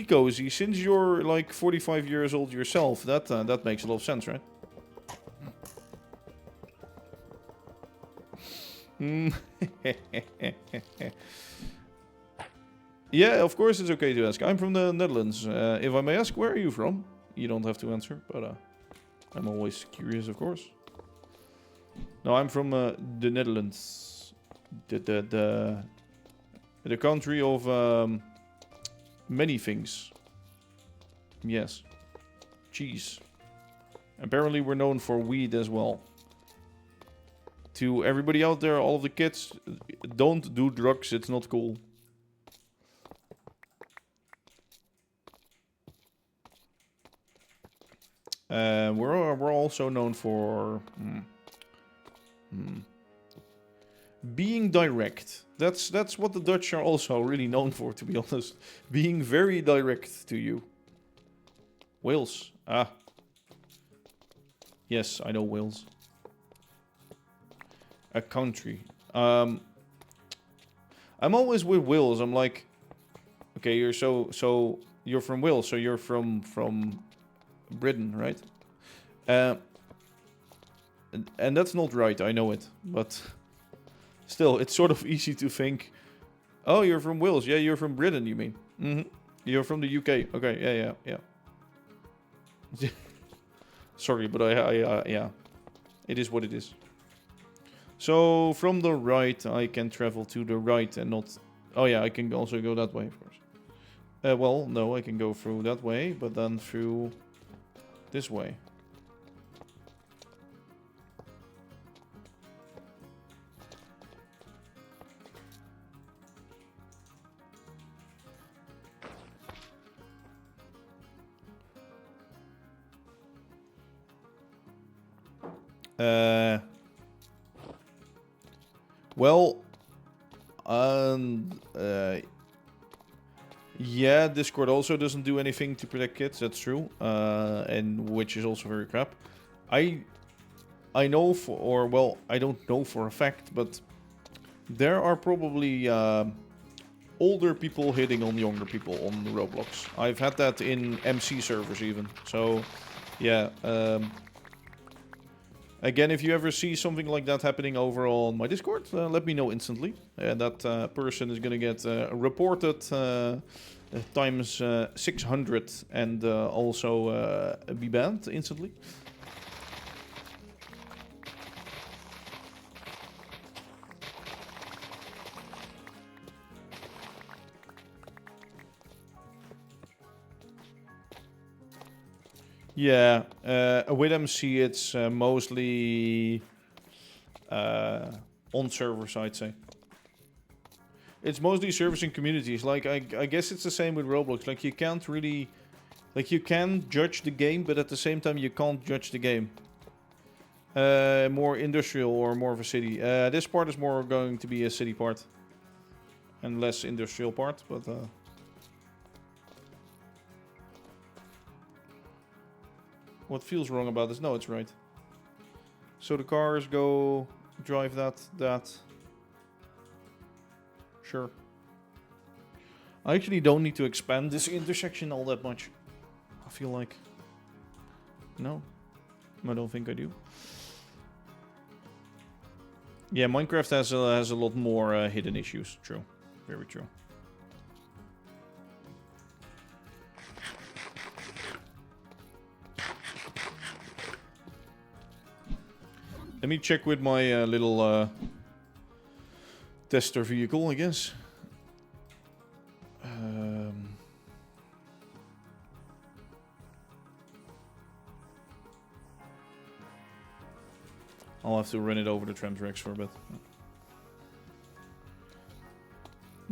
Cozy, since you're like 45 years old yourself, that makes a lot of sense, right? Yeah, of course it's okay to ask. I'm from the Netherlands. If I may ask, where are you from? You don't have to answer, but I'm always curious, of course. No, I'm from the Netherlands. The country of many things. Yes. Cheese. Apparently we're known for weed as well. To everybody out there, all of the kids, don't do drugs, it's not cool. We're also known for being direct. That's what the Dutch are also really known for, to be honest. Being very direct to you. Wales. Ah. Yes, I know Wales. A country. I'm always with Wales. I'm like, okay, you're so you're from Wales, so you're from Britain, right? And that's not right, I know it, but still, it's sort of easy to think, oh, you're from Wales, yeah, you're from Britain, you mean? Mm-hmm. You're from the UK, okay, yeah. Sorry, but yeah, it is what it is. So, from the right, I can travel to the right and not... Oh yeah, I can also go that way, of course. Well, no, I can go through that way, but then through this way. Well, yeah, Discord also doesn't do anything to protect kids. That's true, and which is also very crap. I know for, or well, I don't know for a fact, but there are probably older people hitting on younger people on Roblox. I've had that in MC servers even. So, yeah. Again, if you ever see something like that happening over on my Discord, let me know instantly. And that person is gonna get reported times 600 and also be banned instantly. Yeah, with MC it's mostly on servers, I'd say. It's mostly servicing communities. Like, I guess it's the same with Roblox. Like, you can't really... Like, you can judge the game, but at the same time you can't judge the game. More industrial or more of a city. This part is more going to be a city part. And less industrial part, but... What feels wrong about this? No, it's right. So the cars go drive that. Sure. I actually don't need to expand this intersection all that much. I feel like... No. I don't think I do. Yeah, Minecraft has a lot more hidden issues. True. Very true. Let me check with my little tester vehicle, I guess. I'll have to run it over the tram tracks for a bit.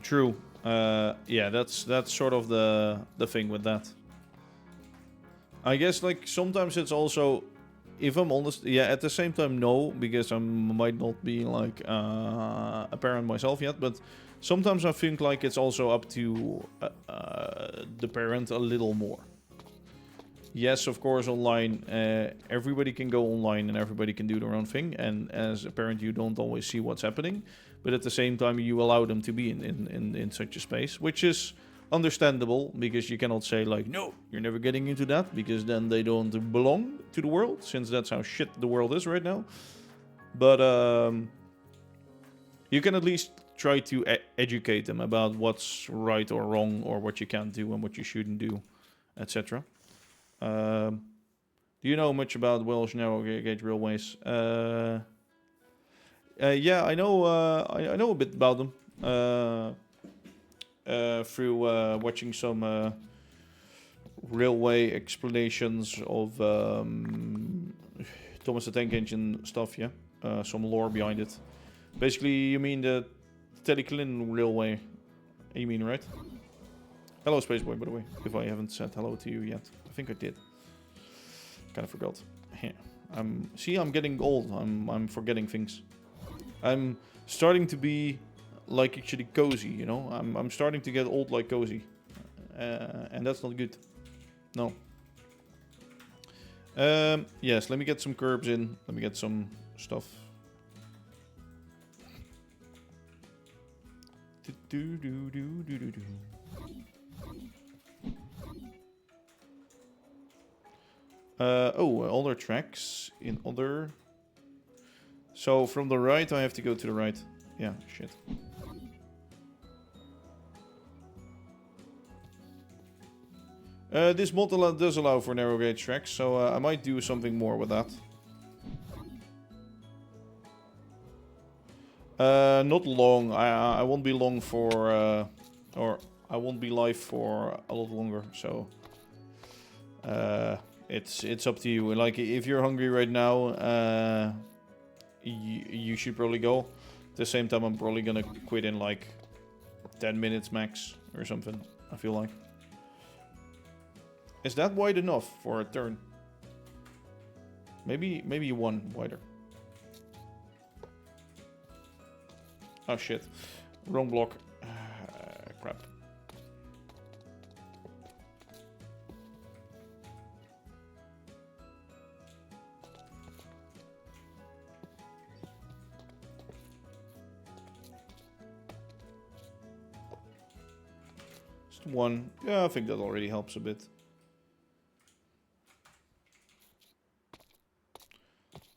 True. Yeah, that's sort of the thing with that. I guess like sometimes it's also... If I'm honest, yeah, at the same time, no, because I might not be, like, a parent myself yet, but sometimes I think, like, it's also up to the parent a little more. Yes, of course, online, everybody can go online and everybody can do their own thing, and as a parent, you don't always see what's happening, but at the same time, you allow them to be in such a space, which is... understandable, because you cannot say like, no, you're never getting into that, because then they don't belong to the world, since that's how shit the world is right now. But you can at least try to educate them about what's right or wrong, or what you can do and what you shouldn't do, etc. Do you know much about Welsh narrow gauge railways? Yeah, I know. I know a bit about them. Through watching some railway explanations of Thomas the Tank Engine stuff, yeah? Some lore behind it. Basically, you mean the Teleklin Railway, you mean, right? Hello, Spaceboy, by the way, if I haven't said hello to you yet. I think I did. Kind of forgot. See, I'm getting old. I'm forgetting things. I'm starting to be... like actually cozy, you know? I'm starting to get old like cozy. And that's not good. No. Yes, let me get some curbs in. Let me get some stuff. Oh, other tracks in other... So from the right I have to go to the right. Yeah, shit. This mod does allow for narrow gauge tracks, so I might do something more with that. Not long. I won't be long for, or I won't be live for a lot longer. So it's up to you. Like, if you're hungry right now, you should probably go. At the same time, I'm probably gonna quit in like 10 minutes max or something. I feel like. Is that wide enough for a turn? Maybe one wider. Oh shit. Wrong block. Crap. Just one. Yeah, I think that already helps a bit.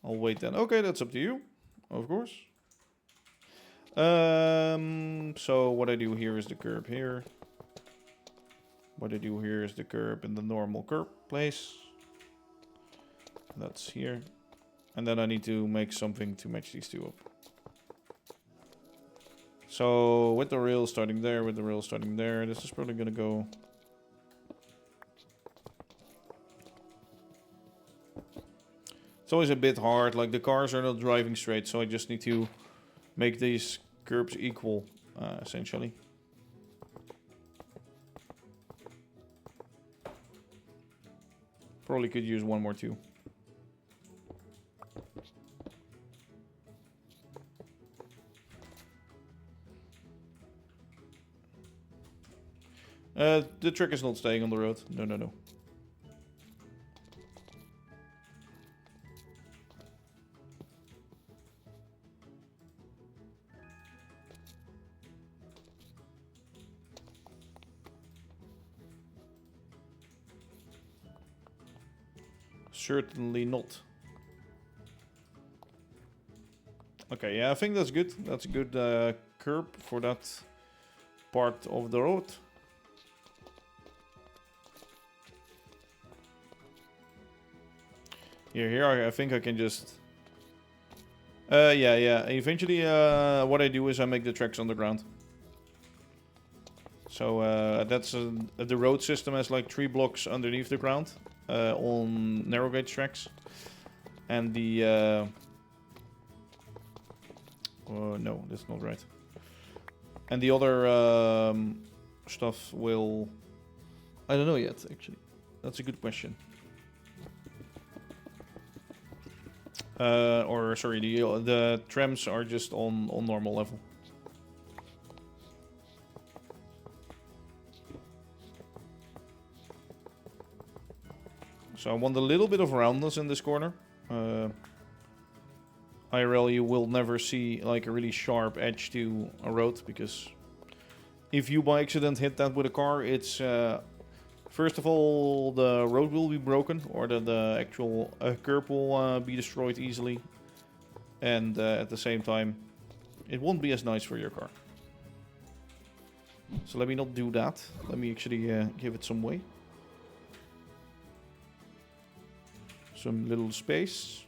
I'll wait then. Okay, that's up to you, of course. So what I do here is the curb here. What I do here is the curb in the normal curb place. That's here. And then I need to make something to match these two up. So with the rail starting there, with the rail starting there, this is probably gonna go... It's always a bit hard, like the cars are not driving straight, so I just need to make these curbs equal, essentially. Probably could use one more too. The trick is not staying on the road. No, no, no. Certainly not. Okay, yeah, I think that's good. That's a good curb for that part of the road. Here I think I can just... yeah. Eventually, what I do is I make the tracks underground. So that's the road system has like 3 blocks underneath the ground on narrow gauge tracks, and the no, that's not right. And the other stuff will... I don't know yet, actually. That's a good question. Or sorry, the trams are just on normal level. So I want a little bit of roundness in this corner. IRL, you will never see like a really sharp edge to a road, because if you by accident hit that with a car, it's first of all the road will be broken, or the actual curb will be destroyed easily, and at the same time it won't be as nice for your car. So let me not do that. Let me actually give it some way. Some little space.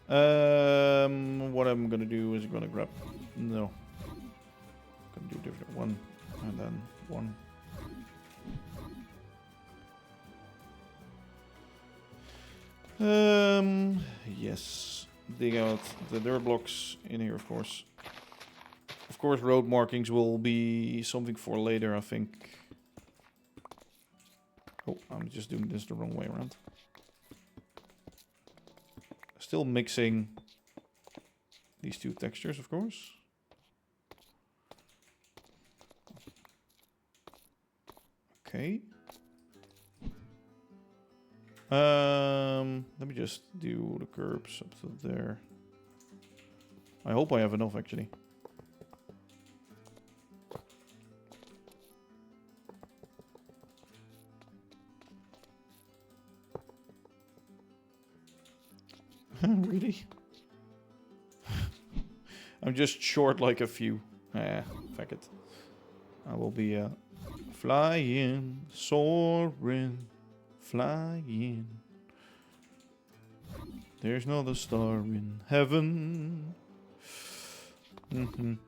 What I'm gonna do is I'm gonna grab... No. I'm gonna do different one. And then one. Yes. Dig out the dirt blocks in here, of course. Of course, road markings will be something for later, I think. Oh, I'm just doing this the wrong way around. Still mixing these two textures, of course. Okay. Let me just do the curbs up to there. I hope I have enough, actually. Really? I'm just short like a few. Fuck it. I will be flying, soaring, flying. There's no other star in heaven. There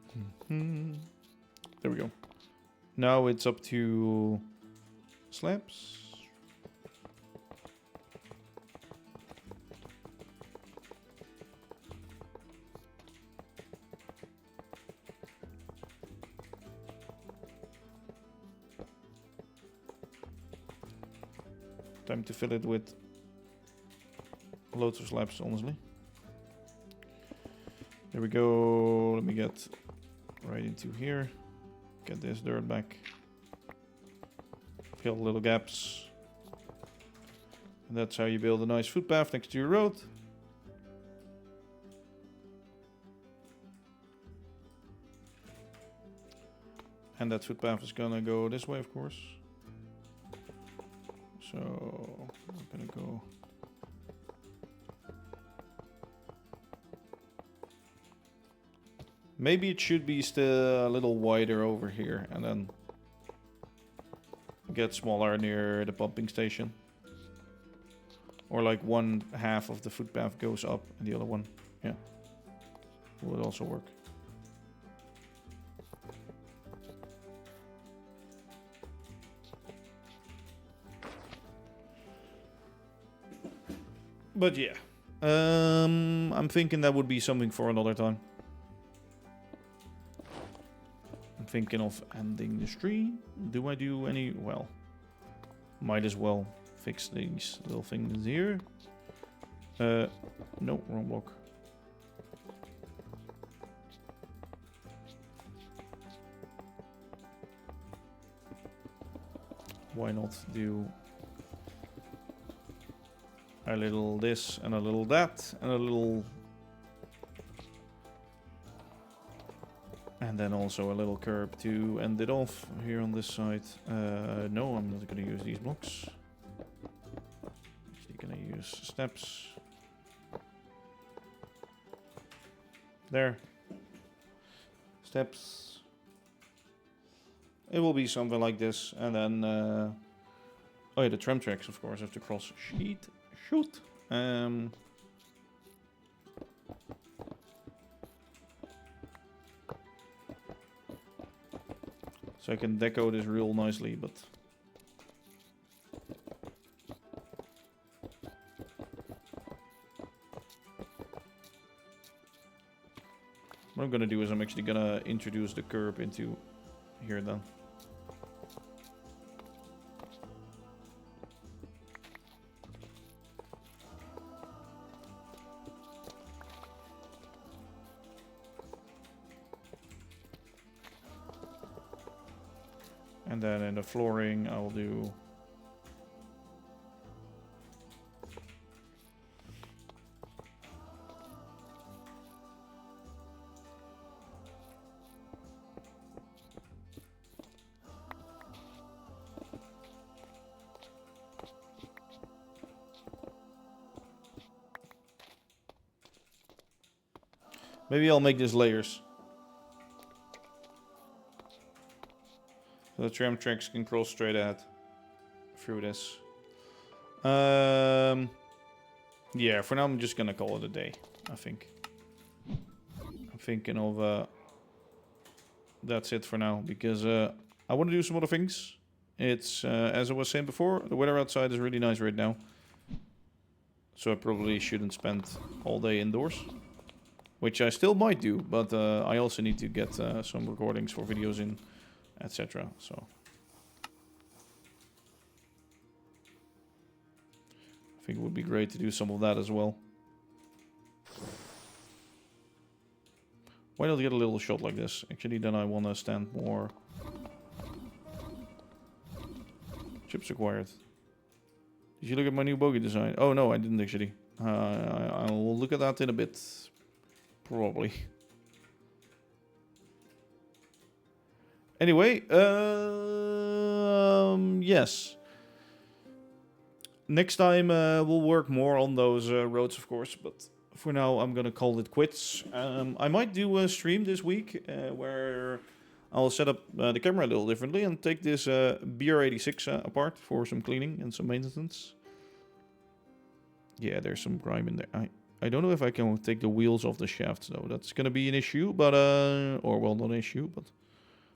we go. Now it's up to slabs. Time to fill it with loads of slabs, honestly. There we go. Let me get right into here. Get this dirt back. Fill little gaps. And that's how you build a nice footpath next to your road. And that footpath is gonna go this way, of course. So I'm gonna go. Maybe it should be still a little wider over here and then get smaller near the pumping station. Or like one half of the footpath goes up and the other one, yeah, would also work. But yeah, I'm thinking that would be something for another time. I'm thinking of ending the stream. Do I do any? Well, might as well fix these little things here. No, wrong block. Why not do a little this and a little that and a little, and then also a little curb to end it off here on this side. No, I'm not going to use these blocks. Actually going to use steps. There. Steps. It will be something like this, and then oh yeah, the tram tracks of course have to cross sheet. Shoot. So I can deco this real nicely, but what I'm gonna do is I'm actually gonna introduce the curb into here then. And then in the flooring, I'll do maybe I'll make this layers. So the tram tracks can cross straight ahead through this. Yeah, for now I'm just gonna call it a day, I think. I'm thinking of that's it for now, because I want to do some other things. It's, as I was saying before, the weather outside is really nice right now. So I probably shouldn't spend all day indoors. Which I still might do, but I also need to get some recordings for videos in, etc. So I think it would be great to do some of that as well. Why not get a little shot like this? Actually, then I want to stand more. Chips acquired. Did you look at my new bogey design? Oh no, I didn't actually. I'll look at that in a bit. Probably. Anyway, yes. Next time we'll work more on those roads, of course, but for now I'm gonna call it quits. I might do a stream this week where I'll set up the camera a little differently and take this BR86 apart for some cleaning and some maintenance. Yeah, there's some grime in there. I don't know if I can take the wheels off the shaft, though. That's gonna be an issue, but or well, not an issue, but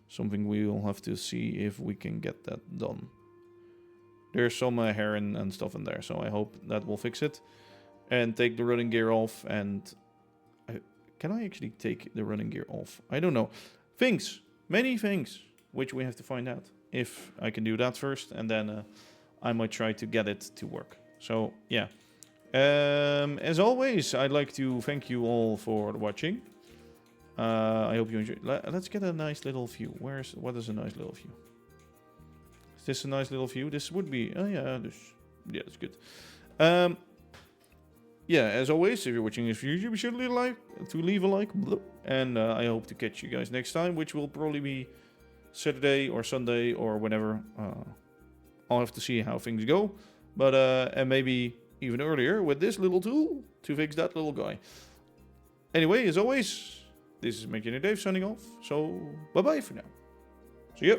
something we'll have to see if we can get that done. There's some hair and stuff in there, so I hope that will fix it. And take the running gear off, and can I actually take the running gear off? I don't know. Things, many things, which we have to find out. If I can do that first, and then I might try to get it to work. So yeah. As always, I'd like to thank you all for watching. I hope you enjoy. Let's get a nice little view. What is a nice little view? Is this a nice little view? This would be. Oh yeah, yeah, that's good. Yeah, as always, if you're watching this video, be sure to leave a like, and I hope to catch you guys next time, which will probably be Saturday or Sunday or whenever. I'll have to see how things go, but and maybe even earlier with this little tool to fix that little guy. Anyway, as always, this is ImagineerDave signing off. So bye bye for now. See ya.